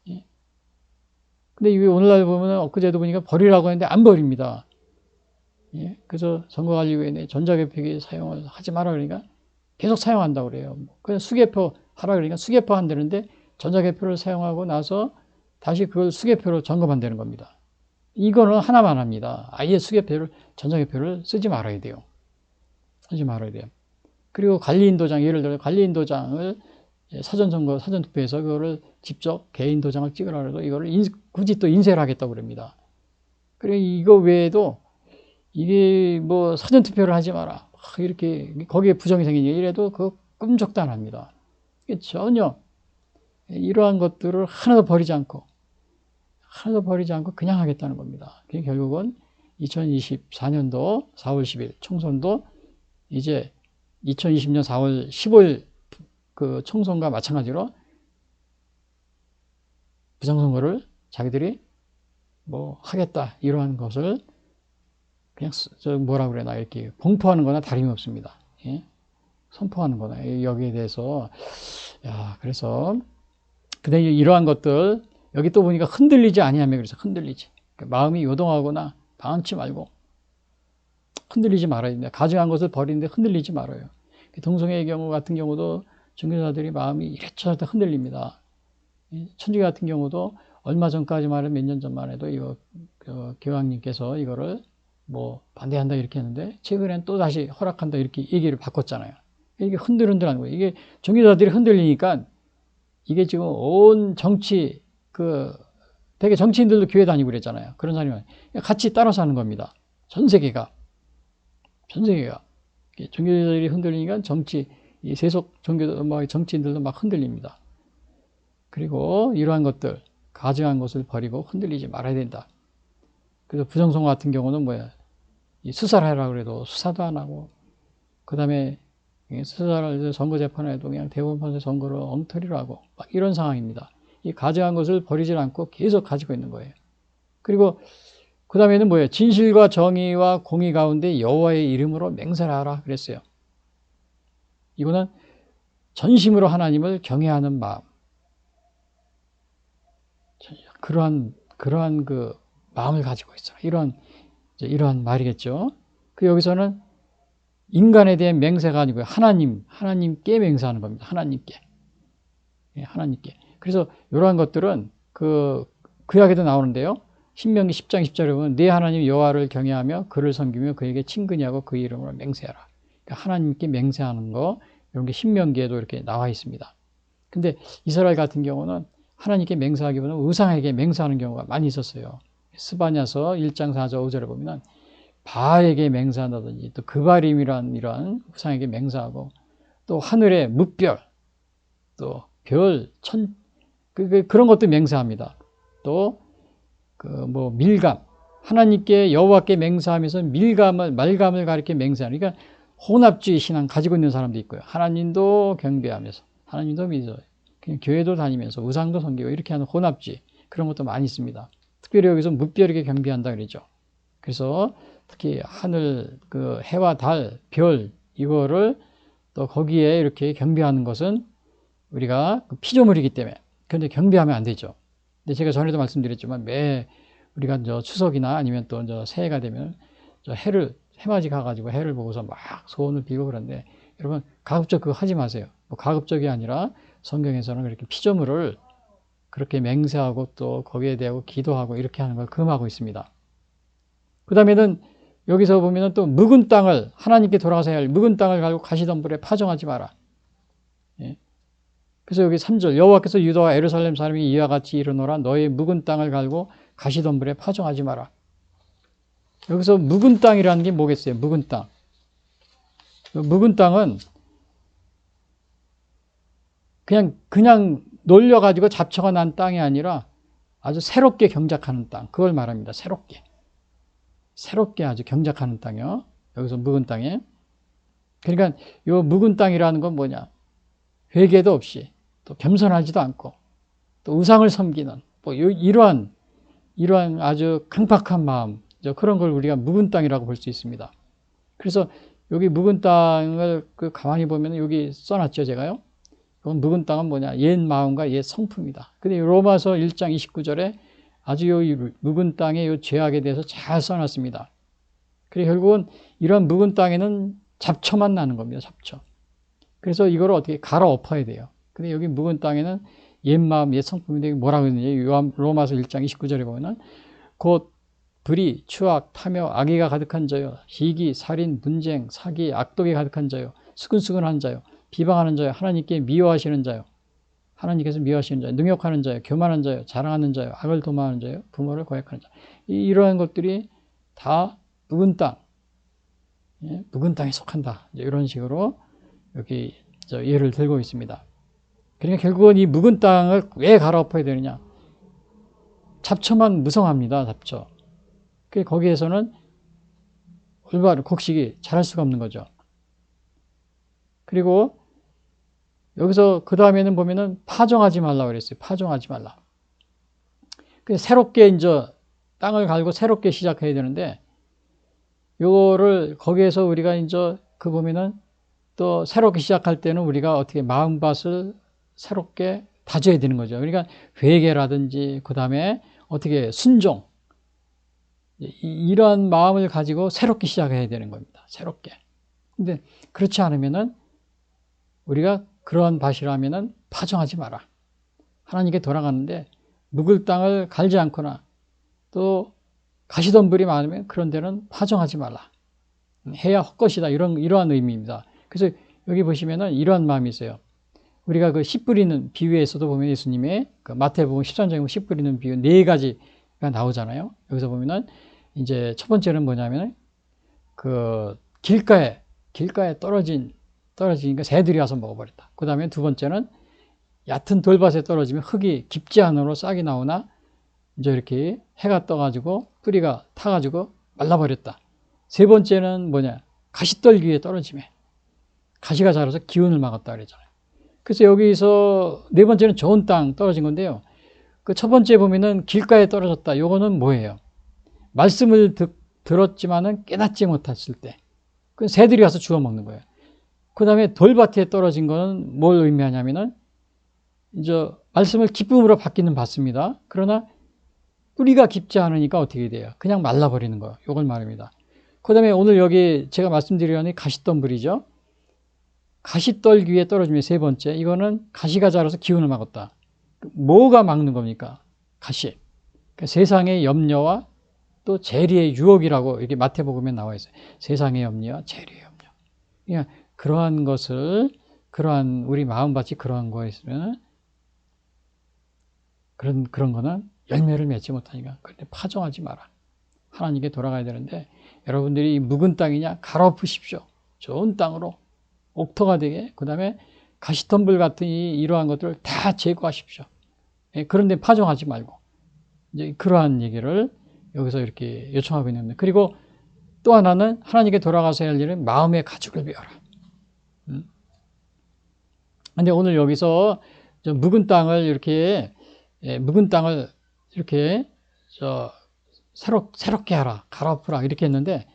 예. 근데 이게 오늘날 보면 엊그제도 보니까 버리라고 했는데 안 버립니다. 예. 그래서 선거관리위원회 전자개표기 사용을 하지 마라 그러니까 계속 사용한다고 그래요. 그냥 수개표 하라 그러니까 수개표 한다는데 전자개표를 사용하고 나서 다시 그걸 수개표로 점검한다는 겁니다. 이거는 하나만 합니다. 아예 전자개표를 쓰지 말아야 돼요. 쓰지 말아야 돼요. 그리고 관리인도장, 예를 들어 관리인도장을 사전선거, 사전투표에서 그거를 직접 개인도장을 찍으라 해도 이거를 굳이 또 인쇄를 하겠다고 그럽니다. 그리고 이거 외에도 이게 뭐 사전투표를 하지 마라. 이렇게 거기에 부정이 생기냐 이래도 그거 꿈쩍도 안 합니다. 전혀 이러한 것들을 하나도 버리지 않고 그냥 하겠다는 겁니다. 그게 결국은 2024년도 4월 10일 총선도 이제 2020년 4월 15일 그 총선과 마찬가지로 부정선거를 자기들이 뭐 하겠다 이러한 것을 그냥 뭐라 그래나 이렇게 공포하는 거나 다름이 없습니다. 예? 선포하는 거나 여기에 대해서 그래서 근데 이러한 것들 여기 또 보니까 흔들리지 아니하며 그래서 흔들리지 마음이 요동하거나 방치 말고 흔들리지 말아야 됩니다. 가증한 것을 버리는데 흔들리지 말아요. 동성애의 경우 같은 경우도 종교자들이 마음이 이래저래 흔들립니다. 천주교 같은 경우도 얼마 전까지만 해도 몇 년 전만 해도 이거 교황님께서 이거를 뭐 반대한다 이렇게 했는데 최근엔 또 다시 허락한다 이렇게 얘기를 바꿨잖아요. 이게 흔들흔들하는 거예요. 이게 종교자들이 흔들리니까 이게 지금 온 정치 되게 정치인들도 교회 다니고 그랬잖아요. 그런 사람이 같이 따라서 하는 겁니다. 전 세계가 종교자들이 흔들리니까 이 세속 정치인들도 막 흔들립니다. 그리고 이러한 것들 가증한 것을 버리고 흔들리지 말아야 된다. 그래서 부정선거 같은 경우는 수사를 하라고 그래도 수사도 안 하고 그 다음에 수사를 선거재판을 해도 그냥 대법원판사 선거를 엉터리로 하고 막 이런 상황입니다. 이 가증한 것을 버리질 않고 계속 가지고 있는 거예요. 그리고 그 다음에는 진실과 정의와 공의 가운데 여호와의 이름으로 맹세를 하라 그랬어요. 이거는 전심으로 하나님을 경외하는 마음. 그러한 그 마음을 가지고 있어라. 이러한 말이겠죠. 여기서는 인간에 대한 맹세가 아니고요. 하나님께 맹세하는 겁니다. 하나님께. 그래서 이러한 것들은 구약에도 나오는데요. 신명기 10장 10절에 보면 네 하나님 여호와를 경외하며 그를 섬기며 그에게 친근히 하고 그 이름으로 맹세하라. 그러니까 하나님께 맹세하는 거 이런 게 신명기에도 이렇게 나와 있습니다. 근데 이스라엘 같은 경우는 하나님께 맹세하기보다는 우상에게 맹세하는 경우가 많이 있었어요. 스바냐서 1장 4절 5절에 보면 바에게 맹세한다든지 또 그바림이란 이러한 우상에게 맹세하고 또 하늘의 뭇별 또 별, 그런 것도 맹세합니다. 또 뭐 밀감 하나님께 여호와께 맹세하면서 말감을 가리켜 맹세하는 그러니까 혼합주의 신앙 가지고 있는 사람도 있고요. 하나님도 경배하면서 하나님도 믿어요. 그냥 교회도 다니면서 우상도 섬기고 이렇게 하는 혼합주의 그런 것도 많이 있습니다. 특별히 여기서 뭇별에게 경배한다 그러죠. 그래서 특히 하늘 그 해와 달, 별 이거를 또 거기에 이렇게 경배하는 것은 우리가 피조물이기 때문에 그런데 경배하면 안 되죠. 근데 제가 전에도 말씀드렸지만 우리가 추석이나 아니면 또 새해가 되면 해맞이 가가지고 해를 보고서 막 소원을 빌고 그러는데 여러분 가급적 그거 하지 마세요. 뭐 가급적이 아니라 성경에서는 그렇게 피조물을 그렇게 맹세하고 또 거기에 대하고 기도하고 이렇게 하는 걸 금하고 있습니다. 그 다음에는 여기서 보면은 또 묵은 땅을 하나님께 돌아가서 해야 할 묵은 땅을 가지고 가시덤불에 파종하지 마라. 예. 그래서 여기 3절 여호와께서 유다와 예루살렘 사람이 이와 같이 이르노라 너의 묵은 땅을 갈고 가시덤불에 파종하지 마라. 여기서 묵은 땅이라는 게 뭐겠어요? 묵은 땅. 묵은 땅은 그냥 놀려가지고 잡초가 난 땅이 아니라 아주 새롭게 경작하는 땅. 그걸 말합니다. 새롭게 아주 경작하는 땅이요. 여기서 묵은 땅에. 그러니까 이 묵은 땅이라는 건 뭐냐? 회개도 없이 또 겸손하지도 않고 또 우상을 섬기는 뭐 이러한 아주 강팍한 마음 그런 걸 우리가 묵은 땅이라고 볼 수 있습니다. 그래서 여기 묵은 땅을 가만히 보면 여기 써놨죠 제가요. 묵은 땅은 뭐냐? 옛 마음과 옛 성품이다. 근데 로마서 1장 29절에 아주 요 묵은 땅의 요 죄악에 대해서 잘 써놨습니다. 그래 결국은 이런 묵은 땅에는 잡초만 나는 겁니다. 잡초. 그래서 이걸 어떻게 갈아엎어야 돼요. 근데 여기 묵은 땅에는 옛 마음, 옛 성품인데 뭐라고 했느냐? 로마서 1장 29절에 보면은 곧 불의, 추악, 탐욕, 악의가 가득한 자요. 시기, 살인, 분쟁, 사기, 악독이 가득한 자요. 수근수근한 자요. 비방하는 자요. 하나님께 미워하시는 자요. 하나님께서 미워하시는 자요. 능욕하는 자요. 교만한 자요. 자랑하는 자요. 악을 도모하는 자요. 부모를 거역하는 자. 이러한 것들이 다 묵은 땅, 묵은 땅에 속한다. 이런 식으로 여기 예를 들고 있습니다. 그러니까 결국은 이 묵은 땅을 왜 갈아엎어야 되느냐? 잡초만 무성합니다. 잡초. 거기에서는 올바른 곡식이 자랄 수가 없는 거죠. 그리고 여기서 그 다음에는 보면은 파종하지 말라고 그랬어요. 파종하지 말라. 새롭게 이제 땅을 갈고 새롭게 시작해야 되는데 요거를 거기에서 우리가 이제 보면은 또 새롭게 시작할 때는 우리가 어떻게 마음밭을 새롭게 다져야 되는 거죠. 그러니까 회개라든지 그 다음에 어떻게 순종 이러한 마음을 가지고 새롭게 시작해야 되는 겁니다. 새롭게. 근데 그렇지 않으면은 우리가 그러한 밭이라면은 파종하지 마라. 하나님께 돌아가는데 묵을 땅을 갈지 않거나 또 가시덤불이 많으면 그런 데는 파종하지 말라. 해야 헛것이다. 이러한 의미입니다. 그래서 여기 보시면은 이러한 마음이 있어요. 우리가 그 씨 뿌리는 비유에서도 보면 예수님의 마태복음 13장에 보면 씨 뿌리는 비유 4가지가 나오잖아요. 여기서 보면은 이제 첫 번째는 뭐냐면 길가에 떨어지니까 새들이 와서 먹어버렸다. 그 다음에 두 번째는 얕은 돌밭에 떨어지면 흙이 깊지 않으로 싹이 나오나 이제 이렇게 해가 떠가지고 뿌리가 타가지고 말라버렸다. 세 번째는 뭐냐? 가시떨기 위에 떨어지면 가시가 자라서 기운을 막았다 그랬잖아요. 그래서 여기서 네 번째는 좋은 땅 떨어진 건데요. 그 첫 번째 보면은 길가에 떨어졌다. 요거는 뭐예요? 말씀을 들었지만은 깨닫지 못했을 때. 그 새들이 와서 주워 먹는 거예요. 그 다음에 돌밭에 떨어진 거는 뭘 의미하냐면은 이제 말씀을 기쁨으로 받기는 받습니다. 그러나 뿌리가 깊지 않으니까 어떻게 돼요? 그냥 말라버리는 거예요. 요걸 말합니다. 그 다음에 오늘 여기 제가 말씀드리려니 가시덤불이죠. 가시떨기 위에 떨어지면 세 번째. 이거는 가시가 자라서 기운을 막았다. 뭐가 막는 겁니까? 가시. 그러니까 세상의 염려와 또 재리의 유혹이라고 이렇게 마태복음에 나와 있어요. 세상의 염려와 재리의 염려. 그러니까 그러한 우리 마음밭이 그러한 거에 있으면 그런 거는 열매를 맺지 못하니까 그런데 파종하지 마라. 하나님께 돌아가야 되는데 여러분들이 묵은 땅이냐 갈아엎으십시오. 좋은 땅으로 옥토가 되게 그 다음에 가시덤불 같은 이러한 것들을 다 제거하십시오. 예, 그런데 파종하지 말고 이제 그러한 얘기를 여기서 이렇게 요청하고 있는 겁니다. 그리고 또 하나는 하나님께 돌아가서 할 일은 마음의 가죽을 베어라. 근데 오늘 여기서 묵은 땅을 이렇게 묵은 땅을 이렇게 새롭게 하라, 갈아엎으라 이렇게 했는데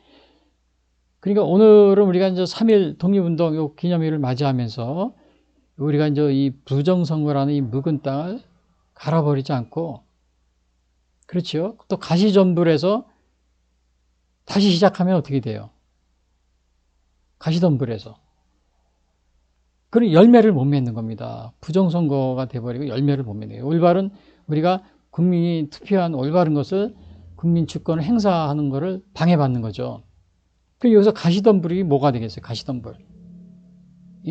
그러니까 오늘은 우리가 이제 3.1 독립운동 요 기념일을 맞이하면서 우리가 이제 이 부정선거라는 이 묵은 땅을 갈아버리지 않고 그렇죠. 또 가시덤불에서 다시 시작하면 어떻게 돼요? 가시덤불에서. 그런 열매를 못 맺는 겁니다. 부정선거가 돼버리고 열매를 못 맺는 거예요. 올바른 우리가 국민이 투표한 올바른 것을 국민 주권을 행사하는 것을 방해받는 거죠. 그럼 여기서 가시덤불이 뭐가 되겠어요? 가시덤불.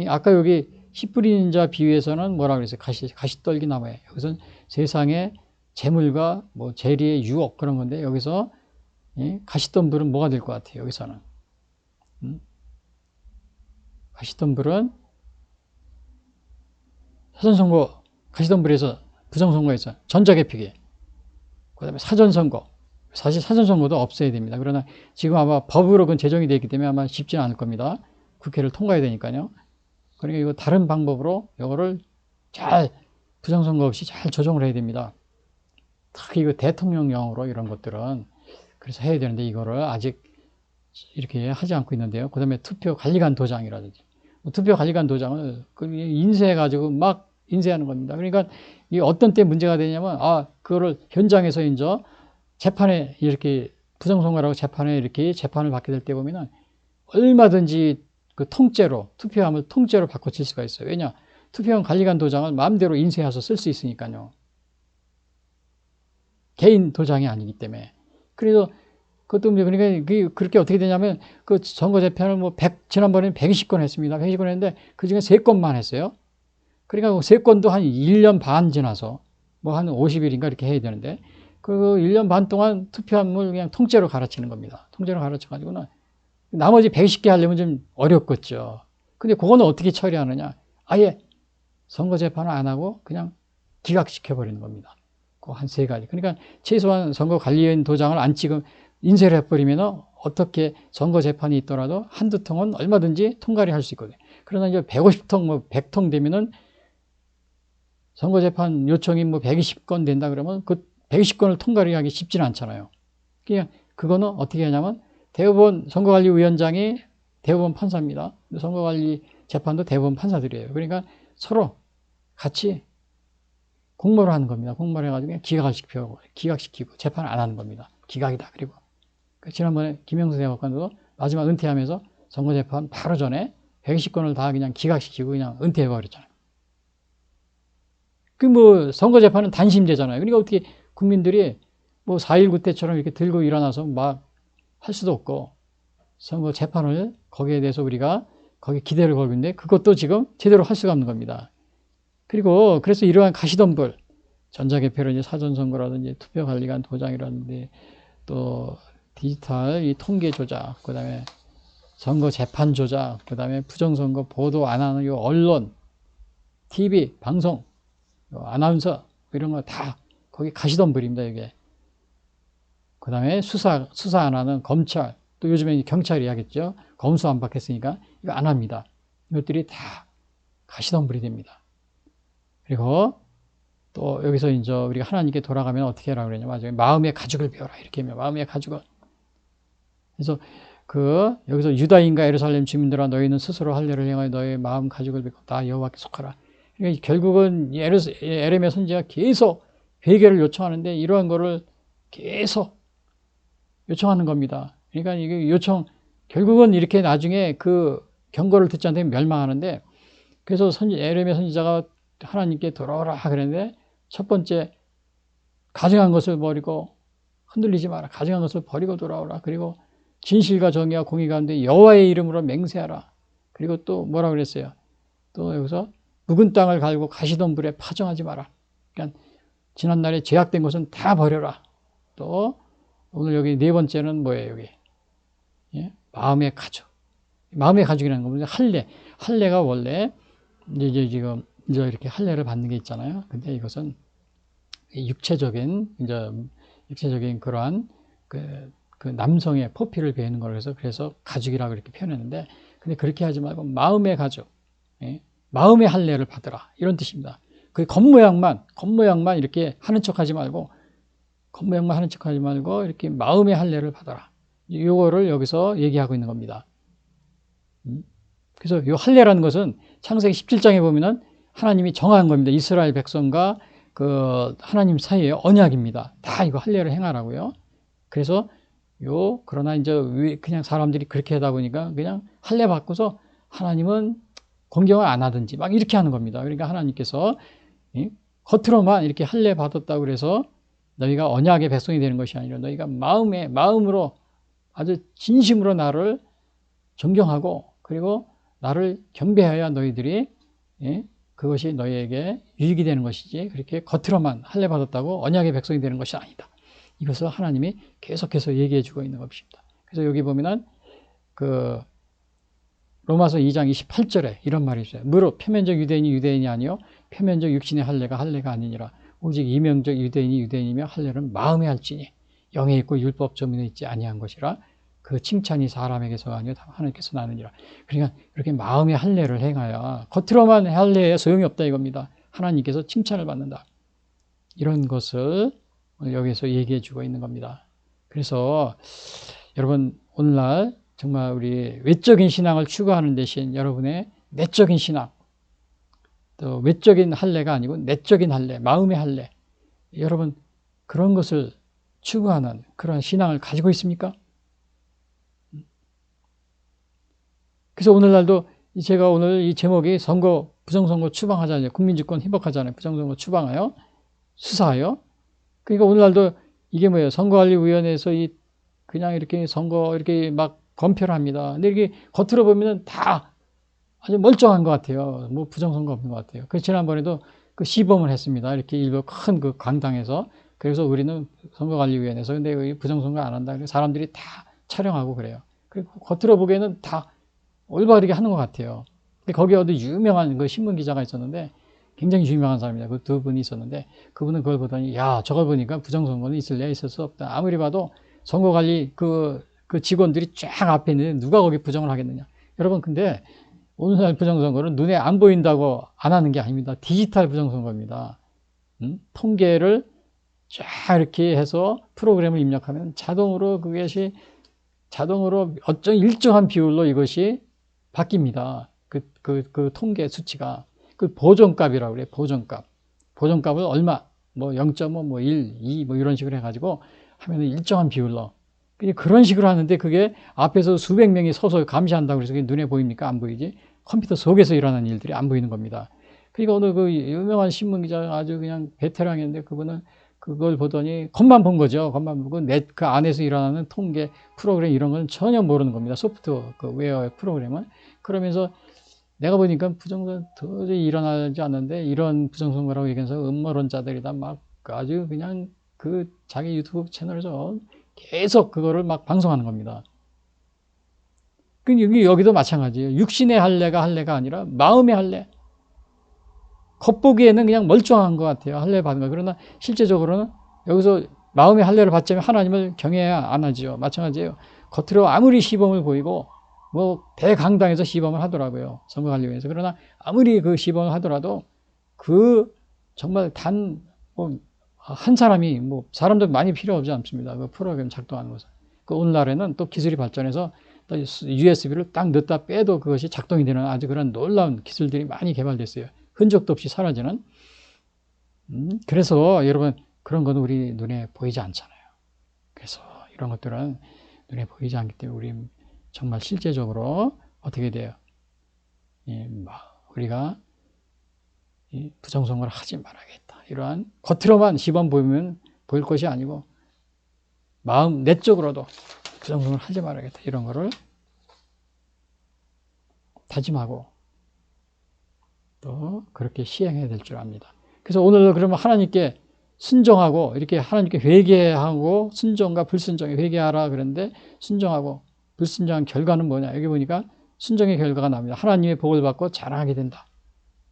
아까 여기 씨 뿌리는 자 비유에서는 뭐라 그랬어요? 가시떨기 나무에. 여기서는 세상의 재물과 뭐 재리의 유혹 그런 건데 여기서 가시덤불은 뭐가 될 것 같아요? 여기서는. 가시덤불은 사전선거, 가시덤불에서 부정선거에서 전자개표기, 그 다음에 사전선거. 사실 사전선거도 없애야 됩니다. 그러나 지금 아마 법으로 그건 제정이 되어 있기 때문에 아마 쉽지는 않을 겁니다. 국회를 통과해야 되니까요. 그러니까 이거 다른 방법으로 이거를 잘 부정선거 없이 잘 조정을 해야 됩니다. 특히 이거 대통령령으로 이런 것들은 그래서 해야 되는데 이거를 아직 이렇게 하지 않고 있는데요. 그 다음에 투표관리관 도장이라든지 투표관리관 도장을 인쇄해가지고 막 인쇄하는 겁니다. 그러니까 이 어떤 때 문제가 되냐면 그거를 현장에서 이제 재판에 이렇게 부정선거라고 재판에 이렇게 재판을 받게 될 때 보면은 얼마든지 그 통째로 투표함을 통째로 바꿔칠 수가 있어요. 왜냐? 투표함 관리관 도장을 마음대로 인쇄해서 쓸 수 있으니까요. 개인 도장이 아니기 때문에. 그래서 그것도 그러니까 그렇게 어떻게 되냐면 그 선거 재판을 지난번에는 120건 했습니다. 120건 했는데 그 중에 3건만 했어요. 그러니까 3건도 한 1년 반 지나서 뭐 한 50일인가 이렇게 해야 되는데 그 1년 반 동안 투표함을 그냥 통째로 갈아치는 겁니다. 통째로 갈아쳐가지고는 나머지 120개 하려면 좀 어렵겠죠. 근데 그거는 어떻게 처리하느냐? 아예 선거 재판을 안 하고 그냥 기각시켜버리는 겁니다. 그 한 3가지. 그러니까 최소한 선거관리위원 도장을 안 찍으면 인쇄를 해버리면 어떻게 선거 재판이 있더라도 한두 통은 얼마든지 통과를 할 수 있거든요. 그러나 이제 150통, 100통 되면은 선거 재판 요청이 120건 된다 그러면 그 120건을 통과를 하기 쉽지는 않잖아요. 그냥 그거는 어떻게 하냐면 대법원 선거관리위원장이 대법원 판사입니다. 선거관리 재판도 대법원 판사들이에요. 그러니까 서로 같이 공모를 하는 겁니다. 공모를 해가지고 기각시키고 재판을 안 하는 겁니다. 기각이다. 그리고 지난번에 김영수 대법관도 마지막 은퇴하면서 선거재판 바로 전에 120건을 다 그냥 기각시키고 그냥 은퇴해버렸잖아요. 선거재판은 단심제잖아요. 그러니까 어떻게 국민들이 4.19 때처럼 이렇게 들고 일어나서 막 할 수도 없고 선거재판을 거기에 대해서 우리가 거기 기대를 걸고 있는데 그것도 지금 제대로 할 수가 없는 겁니다. 그래서 이러한 가시덤불, 전자개표라든지 사전선거라든지 투표관리관 도장이라든지 또 디지털 이 통계 조작, 그 다음에 선거 재판 조작, 그 다음에 부정선거 보도 안 하는 요 언론, TV, 방송, 아나운서 이런 거 다 거기 가시덤불입니다. 이게. 그 다음에 수사 안 하는 검찰, 또 요즘에 경찰이 하겠죠. 검수 안 받겠으니까 이거 안 합니다. 이것들이 다 가시덤불이 됩니다. 그리고 또 여기서 이제 우리가 하나님께 돌아가면 어떻게 하라고 그러냐면 마음의 가죽을 베어라 이렇게 하면 마음의 가죽을. 그래서 여기서 유다인과 예루살렘 주민들아 너희는 스스로 할례를 행하여 너희의 마음 가죽을 베고 다 여호와께 속하라. 그러니까 결국은 에레미야 선지자가 계속 회개를 요청하는데 이러한 거를 계속 요청하는 겁니다. 그러니까 이게 결국은 이렇게 나중에 그 경고를 듣지 않으면 멸망하는데 그래서 에레미야 선지자가 하나님께 돌아오라 그랬는데 첫 번째 가증한 것을 버리고 흔들리지 마라. 가증한 것을 버리고 돌아오라. 그리고 진실과 정의와 공의 가운데 여호와의 이름으로 맹세하라. 그리고 또 뭐라 그랬어요? 또 여기서 묵은 땅을 갈고 가시덤불에 파종하지 마라. 그러니까 지난날에 죄악된 것은 다 버려라. 또 오늘 여기 네 번째는 뭐예요, 여기? 예? 마음의 가죽. 마음의 가죽이라는 겁니다. 할례. 할례가 원래, 이제 지금, 이제 이렇게 할례를 받는 게 있잖아요. 근데 이것은 육체적인 그러한 그 남성의 포피를 베는 걸 해서 그래서 가죽이라고 그렇게 표현했는데, 근데 그렇게 하지 말고 마음의 가죽, 예? 마음의 할례를 받으라. 이런 뜻입니다. 그 겉모양만 이렇게 하는 척 하지 말고, 이렇게 마음의 할례를 받아라. 요거를 여기서 얘기하고 있는 겁니다. 그래서 요 할례라는 것은 창세기 17장에 보면은 하나님이 정한 겁니다. 이스라엘 백성과 그 하나님 사이의 언약입니다. 다 이거 할례를 행하라고요. 그래서 그러나 이제 그냥 사람들이 그렇게 하다 보니까 그냥 할례 받고서 하나님은 공경을 안 하든지 막 이렇게 하는 겁니다. 그러니까 하나님께서 겉으로만 이렇게 할례 받았다고 그래서 너희가 언약의 백성이 되는 것이 아니라 너희가 마음으로 아주 진심으로 나를 존경하고 그리고 나를 경배해야 너희들이 그것이 너희에게 유익이 되는 것이지 그렇게 겉으로만 할례 받았다고 언약의 백성이 되는 것이 아니다. 이것을 하나님이 계속해서 얘기해 주고 있는 것입니다. 그래서 여기 보면은 그 로마서 2장 28절에 이런 말이 있어요. 무릇 표면적 유대인이 아니요 표면적 육신의 할례가 아니니라. 오직 이면적 유대인이며 할례는 마음에 할지니 영에 있고 율법 조문에 있지 아니한 것이라. 그 칭찬이 사람에게서 아니요 하나님께서 나느니라. 그러니까 이렇게 마음의 할례를 행하여 겉으로만 할례에 소용이 없다 이겁니다. 하나님께서 칭찬을 받는다. 이런 것을 여기서 얘기해 주고 있는 겁니다. 그래서 여러분 오늘날 정말 우리 외적인 신앙을 추구하는 대신 여러분의 내적인 신앙, 또 외적인 할례가 아니고 내적인 할례, 마음의 할례, 여러분 그런 것을 추구하는 그런 신앙을 가지고 있습니까? 그래서 오늘날도 제가 오늘 이 제목이 부정선거 추방하잖아요. 국민주권 회복하잖아요. 부정선거 추방하여 수사하여. 그러니까 오늘날도 이게 뭐예요? 선거관리위원회에서 그냥 이렇게 선거 이렇게 막 검표를 합니다. 근데 이게 겉으로 보면은 다 아주 멀쩡한 것 같아요. 뭐 부정선거 없는 것 같아요. 그 지난번에도 그 시범을 했습니다. 이렇게 일부 큰 그 강당에서. 그래서 우리는 선거관리위원회에서 근데 부정선거 안 한다. 사람들이 다 촬영하고 그래요. 그리고 겉으로 보기에는 다 올바르게 하는 것 같아요. 근데 거기 어디 유명한 그 신문 기자가 있었는데 굉장히 유명한 사람이다. 그 두 분이 있었는데 그분은 그걸 보더니 야 저걸 보니까 부정선거는 있을 수 없다. 아무리 봐도 선거관리 그 직원들이 쫙 앞에 있는데 누가 거기 부정을 하겠느냐. 여러분 근데 오늘날 부정선거는 눈에 안 보인다고 안 하는 게 아닙니다. 디지털 부정선거입니다. 통계를 쫙 이렇게 해서 프로그램을 입력하면 자동으로 어떤 일정한 비율로 이것이 바뀝니다. 그 통계 수치가. 그 보정값이라고 그래요. 보정값을 얼마, 뭐 0.5, 뭐 1, 2, 뭐 이런 식으로 해가지고 하면은 일정한 비율로. 그런 식으로 하는데 그게 앞에서 수백 명이 서서 감시한다고 그래서 그게 눈에 보입니까? 안 보이지? 컴퓨터 속에서 일어나는 일들이 안 보이는 겁니다. 그러니까 오늘 그 유명한 신문기자 아주 그냥 베테랑이었는데 그분은 그걸 보더니 겉만 본 거죠. 겉만 보고 그 안에서 일어나는 통계 프로그램 이런 건 전혀 모르는 겁니다. 소프트웨어, 그 웨어의 프로그램은. 그러면서 내가 보니까 부정선거 도저히 일어나지 않는데 이런 부정선거라고 얘기해서 음모론자들이다 막 아주 그냥 그 자기 유튜브 채널에서 계속 그거를 막 방송하는 겁니다. 여기도 마찬가지예요. 육신의 할례가 아니라 마음의 할례. 겉보기에는 그냥 멀쩡한 것 같아요. 할례 받는 거. 그러나 실제적으로는 여기서 마음의 할례를 받자면 하나님을 경외해야 안 하지요. 마찬가지예요. 겉으로 아무리 시범을 보이고 뭐 대강당에서 시범을 하더라고요. 선거관리위원회에서. 그러나 아무리 그 시범을 하더라도 그 정말 한 사람이 뭐 사람도 많이 필요 없지 않습니다. 그 프로그램 작동하는 것은. 그 오늘날에는 또 기술이 발전해서 USB를 딱 넣다 빼도 그것이 작동이 되는 아주 그런 놀라운 기술들이 많이 개발됐어요. 흔적도 없이 사라지는. 그래서 여러분 그런 건 우리 눈에 보이지 않잖아요. 그래서 이런 것들은 눈에 보이지 않기 때문에 우리 정말 실제적으로 어떻게 돼요? 우리가 부정선거를 하지 말아야겠다. 이러한 겉으로만 시범 보일 것이 아니고 마음 내적으로도 부정선거를 하지 말아야겠다. 이런 거를 다짐하고 또 그렇게 시행해야 될 줄 압니다. 그래서 오늘도 그러면 하나님께 순종하고 이렇게 하나님께 회개하고 순종과 불순종에 회개하라 그랬는데 순종하고 불순종한 결과는 뭐냐? 여기 보니까 순종의 결과가 나옵니다. 하나님의 복을 받고 자랑하게 된다.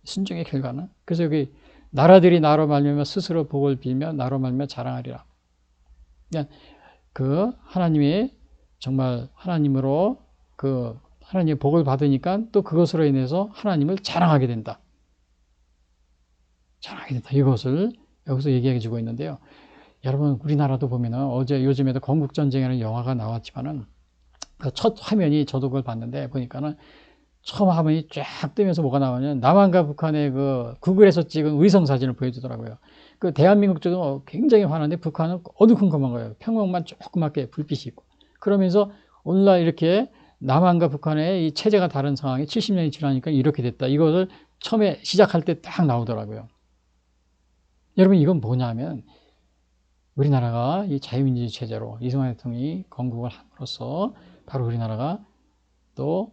순종의 결과는. 그래서 여기 나라들이 나로 말미암아 스스로 복을 빌며 나로 말미암아 자랑하리라. 그냥 그 하나님이 정말 하나님으로 그 하나님의 복을 받으니까 또 그것으로 인해서 하나님을 자랑하게 된다. 자랑하게 된다. 이것을 여기서 얘기해 주고 있는데요. 여러분 우리나라도 보면은 어제 요즘에도 건국전쟁이라는 영화가 나왔지만은 그 첫 화면이 저도 그걸 봤는데 보니까는 처음 화면이 쫙 뜨면서 뭐가 나오냐면 남한과 북한의 그 구글에서 찍은 위성 사진을 보여주더라고요. 그 대한민국 쪽은 굉장히 환한데 북한은 어두컴컴한 거예요. 평원만 조그맣게 불빛이 있고. 그러면서 오늘날 이렇게 남한과 북한의 이 체제가 다른 상황이 70년이 지나니까 이렇게 됐다. 이것을 처음에 시작할 때 딱 나오더라고요. 여러분 이건 뭐냐면 우리나라가 이 자유민주주의 체제로 이승만 대통령이 건국을 함으로써 바로 우리나라가 또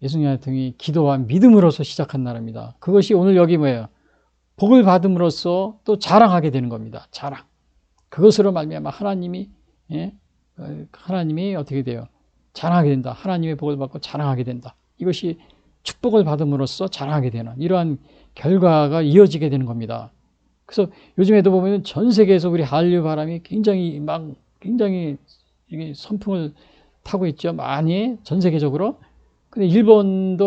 예수님 대통령이 기도와 믿음으로써 시작한 나라입니다. 그것이 오늘 여기 뭐예요? 복을 받음으로써 또 자랑하게 되는 겁니다. 자랑. 그것으로 말미암아 하나님이 하나님이 어떻게 돼요? 자랑하게 된다. 하나님의 복을 받고 자랑하게 된다. 이것이 축복을 받음으로써 자랑하게 되는 이러한 결과가 이어지게 되는 겁니다. 그래서 요즘에도 보면 전 세계에서 우리 한류 바람이 굉장히 이게 선풍을 타고 있죠. 많이 전 세계적으로. 근데 일본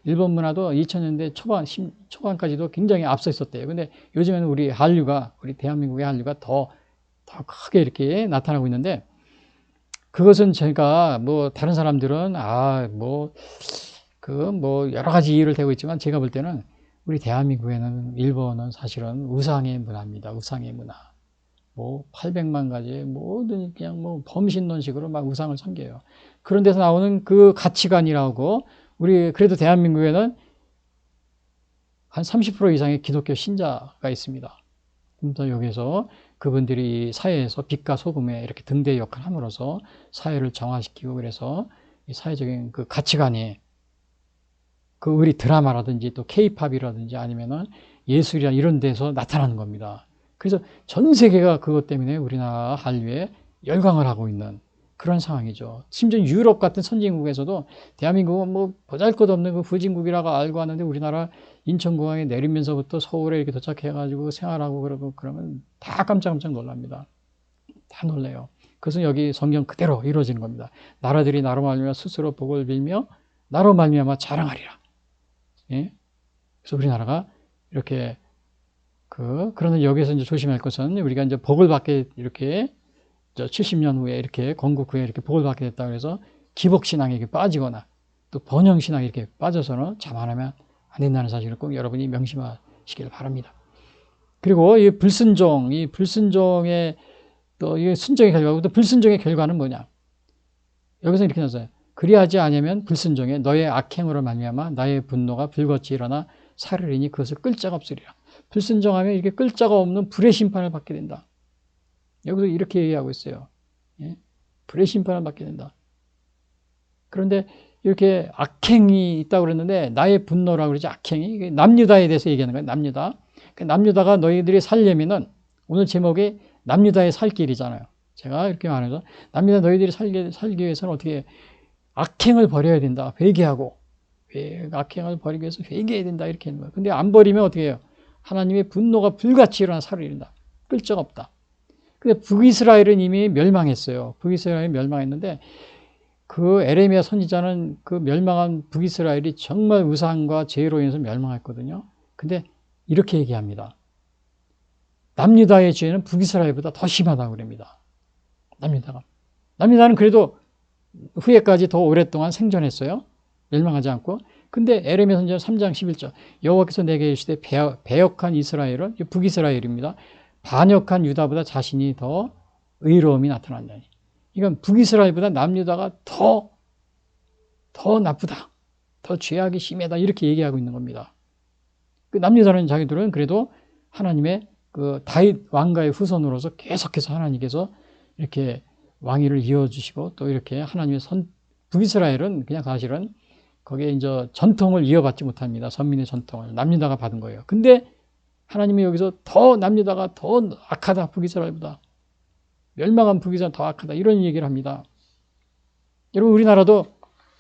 문화도 2000년대 초반까지도 굉장히 앞서 있었대요. 근데 요즘에는 우리 대한민국의 한류가 더 크게 이렇게 나타나고 있는데 그것은 제가 뭐 다른 사람들은 여러 가지 이유를 대고 있지만 제가 볼 때는 우리 대한민국에는 일본은 사실은 우상의 문화입니다. 우상의 문화. 800만 가지 모든 그냥 범신론식으로 막 우상을 섬겨요. 그런 데서 나오는 그 가치관이라고 우리 그래도 대한민국에는 한 30% 이상의 기독교 신자가 있습니다. 그래서 여기서 그분들이 사회에서 빛과 소금에 이렇게 등대 역할을 함으로써 사회를 정화시키고 그래서 이 사회적인 그 가치관이 그 우리 드라마라든지 또 K-팝이라든지 아니면은 예술이나 이런 데서 나타나는 겁니다. 그래서 전 세계가 그것 때문에 우리나라 한류에 열광을 하고 있는 그런 상황이죠. 심지어 유럽 같은 선진국에서도 대한민국은 보잘것없는 그 후진국이라고 알고 왔는데 우리나라 인천공항에 내리면서부터 서울에 이렇게 도착해가지고 생활하고 그러면 다 깜짝깜짝 놀랍니다. 다 놀래요. 그것은 여기 성경 그대로 이루어지는 겁니다. 나라들이 나로 말미암아 스스로 복을 빌며 나로 말미암아 자랑하리라. 예? 그래서 우리나라가 이렇게 그러나 여기서 이제 조심할 것은 우리가 이제 복을 받게 이렇게 70년 후에 이렇게 건국 후에 이렇게 복을 받게 됐다 그래서 기복신앙에 빠지거나 또 번영신앙에 이렇게 빠져서는 자만하면 안 된다는 사실을 꼭 여러분이 명심하시길 바랍니다. 그리고 이 불순종의 또 이 순종의 결과고 또 불순종의 결과는 뭐냐? 여기서 이렇게 나왔어요. 그리하지 않으면 불순종에 너의 악행으로 말미암아 나의 분노가 불같이 일어나 사르리니 그것을 끌 자가 없으리라. 불순종하면 이렇게 끌 자가 없는 불의 심판을 받게 된다. 여기서 이렇게 얘기하고 있어요. 예? 불의 심판을 받게 된다. 그런데 이렇게 악행이 있다고 그랬는데 나의 분노라고 그러지 악행이 남유다에 대해서 얘기하는 거예요. 남유다. 남유다가 너희들이 살려면은 오늘 제목이 남유다의 살 길이잖아요. 제가 이렇게 말해서 남유다 너희들이 살기 위해서는 어떻게 악행을 버려야 된다. 회개하고 악행을 버리기 위해서 회개해야 된다. 이렇게 하는 거예요. 근데 안 버리면 어떻게 해요? 하나님의 분노가 불같이 일어나 사르린다. 끌 적 없다. 근데 북이스라엘은 이미 멸망했어요. 북이스라엘이 멸망했는데 그 에레미야 선지자는 그 멸망한 북이스라엘이 정말 우상과 죄로 인해서 멸망했거든요. 근데 이렇게 얘기합니다. 남유다의 죄는 북이스라엘보다 더 심하다고 그럽니다. 남유다는 그래도 후에까지 더 오랫동안 생존했어요. 멸망하지 않고. 근데 에레미야 선지자 3장 11절 여호와께서 내게 이르시되 배역한 이스라엘은 북이스라엘입니다. 반역한 유다보다 자신이 더 의로움이 나타났나니. 이건 북이스라엘보다 남유다가 더 나쁘다. 더 죄악이 심하다. 이렇게 얘기하고 있는 겁니다. 그 남유다는 자기들은 그래도 하나님의 그 다윗 왕가의 후손으로서 계속해서 하나님께서 이렇게 왕위를 이어주시고 또 이렇게 하나님의 북이스라엘은 그냥 사실은 거기에 이제 전통을 이어받지 못합니다. 선민의 전통을. 남유다가 받은 거예요. 근데 하나님이 여기서 더 남유다가 더 악하다. 북이스라엘보다. 멸망한 북이스라엘 더 악하다. 이런 얘기를 합니다. 여러분 우리나라도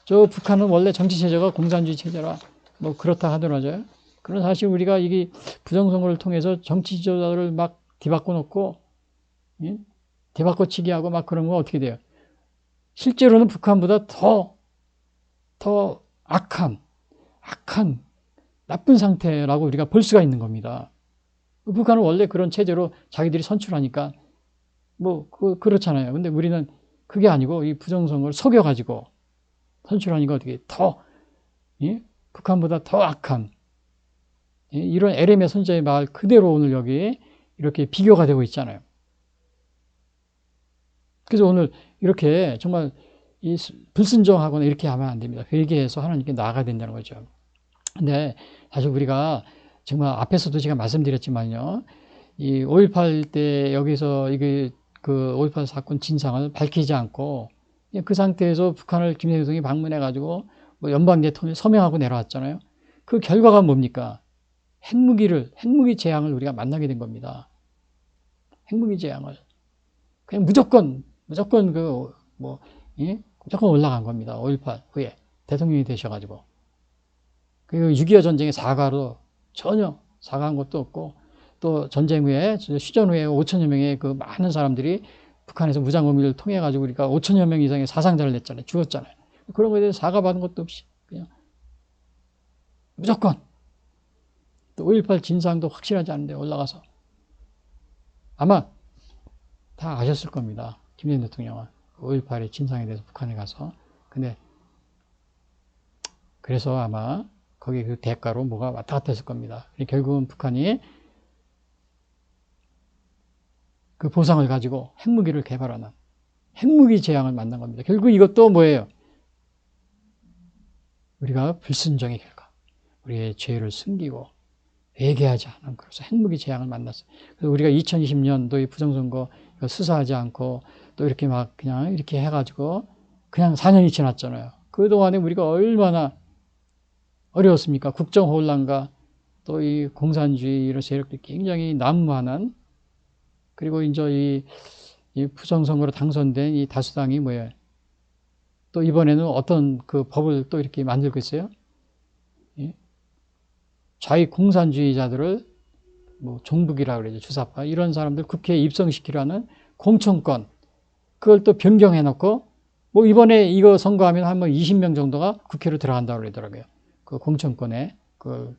저 북한은 원래 정치 체제가 공산주의 체제라 뭐 그렇다 하더라고요. 그런 사실 우리가 이게 부정선거를 통해서 정치 지도자들을 막 뒤바꿔 놓고 뒤바꿔치기 하고 막 그런 거 어떻게 돼요? 실제로는 북한보다 더 악한 나쁜 상태라고 우리가 볼 수가 있는 겁니다. 북한은 원래 그런 체제로 자기들이 선출하니까 뭐 그렇잖아요. 근데 우리는 그게 아니고 이 부정선거를 속여가지고 선출하니까 어떻게 더 북한보다 더 악한 이런 에레미야 선지자의 말 그대로 오늘 여기 이렇게 비교가 되고 있잖아요. 그래서 오늘 이렇게 정말 이 불순종하거나 이렇게 하면 안 됩니다. 회개해서 하나님께 나아가야 된다는 거죠. 근데 사실 우리가 정말 앞에서도 제가 말씀드렸지만요. 이 5.18 때 여기서 이게 그 5.18 사건 진상을 밝히지 않고 그 상태에서 북한을 김대중 대통령이 방문해가지고 뭐 연방 대통령이 서명하고 내려왔잖아요. 그 결과가 뭡니까? 핵무기 재앙을 우리가 만나게 된 겁니다. 핵무기 재앙을. 그냥 무조건 무조건 올라간 겁니다. 5.18 후에 대통령이 되셔가지고. 그리고 6.25 전쟁의 사과로 전혀 사과한 것도 없고 또 전쟁 후에 휴전 후에 5천여 명의 그 많은 사람들이 북한에서 무장고민을 통해 가지고 우리가 5천여 명 이상의 사상자를 냈잖아요. 죽었잖아요. 그런 거에 대해서 사과받은 것도 없이 그냥 무조건 또 5.18 진상도 확실하지 않은데 올라가서 아마 다 아셨을 겁니다. 김대중 대통령은 5.18의 진상에 대해서 북한에 가서. 근데 그래서 아마 거기 그 대가로 뭐가 왔다 갔다 했을 겁니다. 결국은 북한이 그 보상을 가지고 핵무기를 개발하는 핵무기 재앙을 만난 겁니다. 결국 이것도 뭐예요? 우리가 불순종의 결과. 우리의 죄를 숨기고 회개하지 않은 그래서 핵무기 재앙을 만났어요. 그래서 우리가 2020년도의 부정선거 수사하지 않고 또 이렇게 막 그냥 이렇게 해가지고 그냥 4년이 지났잖아요. 그동안에 우리가 얼마나 어려웠습니까? 국정혼란과 또 이 공산주의 이런 세력들이 굉장히 난무하는 그리고 이제 이 부정선거로 당선된 이 다수당이 뭐예요? 또 이번에는 어떤 그 법을 또 이렇게 만들고 있어요? 좌익 공산주의자들을 뭐 종북이라고 그러죠. 주사파. 이런 사람들 국회에 입성시키려는 공천권. 그걸 또 변경해 놓고 뭐 이번에 이거 선거하면 한 20명 정도가 국회로 들어간다고 그러더라고요. 그 공천권에 그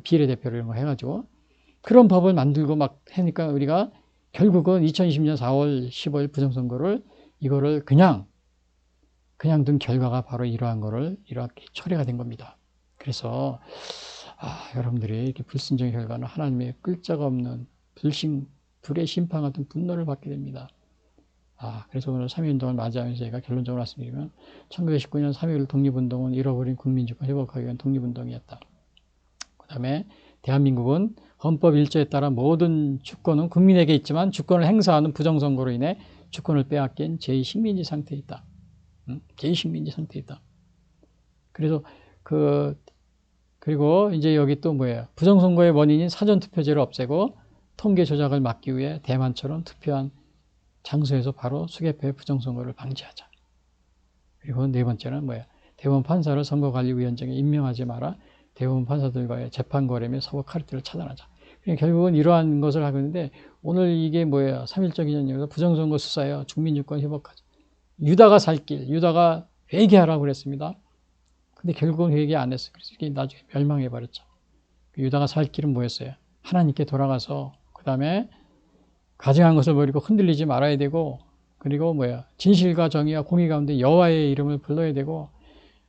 비례대표를 이런 거 해가지고 그런 법을 만들고 막 하니까 우리가 결국은 2020년 4월 15일 부정선거를 이거를 그냥 둔 결과가 바로 이러한 거를 이렇게 처리가 된 겁니다. 그래서 여러분들이 이렇게 불순종의 결과는 하나님의 끌자가 없는 불의 심판 같은 분노를 받게 됩니다. 그래서 오늘 3.1운동을 맞이하면서 제가 결론적으로 말씀드리면 1919년 3.1 독립운동은 잃어버린 국민주권 회복하기 위한 독립운동이었다. 그 다음에 대한민국은 헌법 1조에 따라 모든 주권은 국민에게 있지만 주권을 행사하는 부정선거로 인해 주권을 빼앗긴 제2식민지 상태에 있다. 제2식민지 상태에 있다. 그래서 그리고 이제 여기 또 뭐예요? 부정선거의 원인인 사전투표제를 없애고 통계 조작을 막기 위해 대만처럼 투표한 장소에서 바로 수개표의 부정선거를 방지하자. 그리고 네 번째는 뭐예요? 대법원 판사를 선거관리위원장에 임명하지 마라. 대법원 판사들과의 재판 거래 및 서거 카르텔을 차단하자. 그러니까 결국은 이러한 것을 하고 있는데 오늘 이게 뭐예요? 3.1절 기념일에서 부정선거 수사예요. 국민주권 회복하자. 유다가 살 길, 유다가 회개하라고 그랬습니다. 근데 결국은 회개 안 했어요. 그래서 이게 나중에 멸망해버렸죠. 유다가 살 길은 뭐였어요? 하나님께 돌아가서 그 다음에 가증한 것을 버리고 흔들리지 말아야 되고 그리고 뭐야 진실과 정의와 공의 가운데 여호와의 이름을 불러야 되고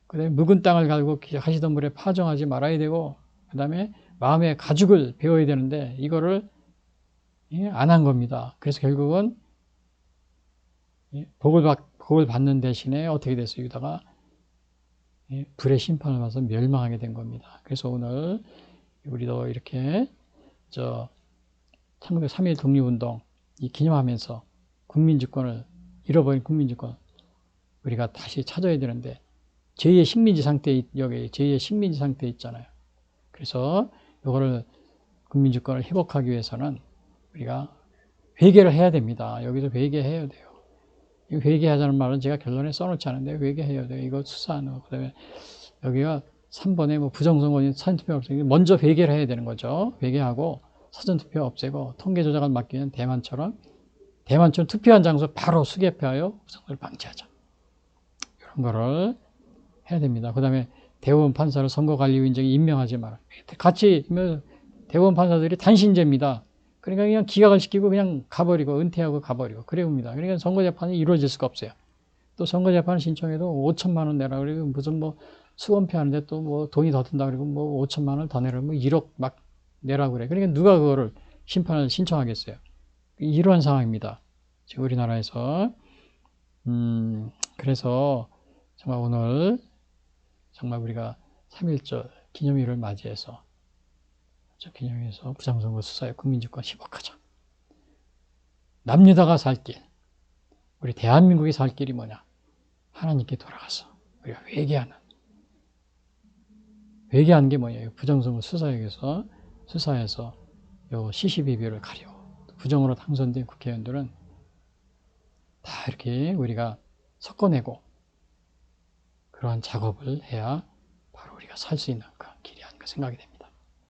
그 다음에 묵은 땅을 갈고 하시던 물에 파종하지 말아야 되고 그 다음에 마음의 가죽을 배워야 되는데 이거를 안 한 겁니다. 그래서 결국은 복을 받는 대신에 어떻게 됐어요? 유다가 불의 심판을 받아서 멸망하게 된 겁니다. 그래서 오늘 우리도 이렇게 1903.1 독립운동 기념하면서 국민주권을 잃어버린 국민주권 우리가 다시 찾아야 되는데 제2의 식민지 상태에 여기 제2의 식민지 상태에 있잖아요. 그래서 이거를 국민주권을 회복하기 위해서는 우리가 회개를 해야 됩니다. 여기서 회개해야 돼요. 이 회개하자는 말은 제가 결론에 써놓지 않은데 회개해야 돼요. 이거 수사하는 거. 그다음에 여기가 3번에 뭐 부정선거인 사전투표 없애기 먼저 회개를 해야 되는 거죠. 회개하고 사전투표 없애고 통계 조작을 막기 위한 대만처럼 투표한 장소 바로 수개표하여 부정선거를 방지하자. 이런 거를 해야 됩니다. 그 다음에 대법원 판사를 선거관리위원장이 임명하지 마라. 같이 대법원 판사들이 단신제입니다. 그러니까 그냥 기각을 시키고 그냥 가버리고 은퇴하고 가버리고 그래옵니다. 그러니까 선거재판이 이루어질 수가 없어요. 또 선거재판 신청해도 5천만 원 내라 그리고 무슨 뭐 수검표 하는데 또 뭐 돈이 더 든다 그리고 뭐 5천만 원 더 내라 뭐 1억 막 내라고 그래. 그러니까 누가 그거를 심판을 신청하겠어요. 이러한 상황입니다. 지금 우리나라에서 그래서 정말 오늘 정말 우리가 3.1절 기념일을 맞이해서 기념일에서 부정선거 수사에 국민주권 회복하자. 남유다가 살 길, 우리 대한민국이 살 길이 뭐냐? 하나님께 돌아가서 우리가 회개하는 게 뭐냐? 부정선거 수사에서 요 시시비비를 가리고 부정으로 당선된 국회의원들은 다 이렇게 우리가 섞어내고 그러한 작업을 해야 바로 우리가 살 수 있는 그런 길이 아닌가 생각이 됩니다.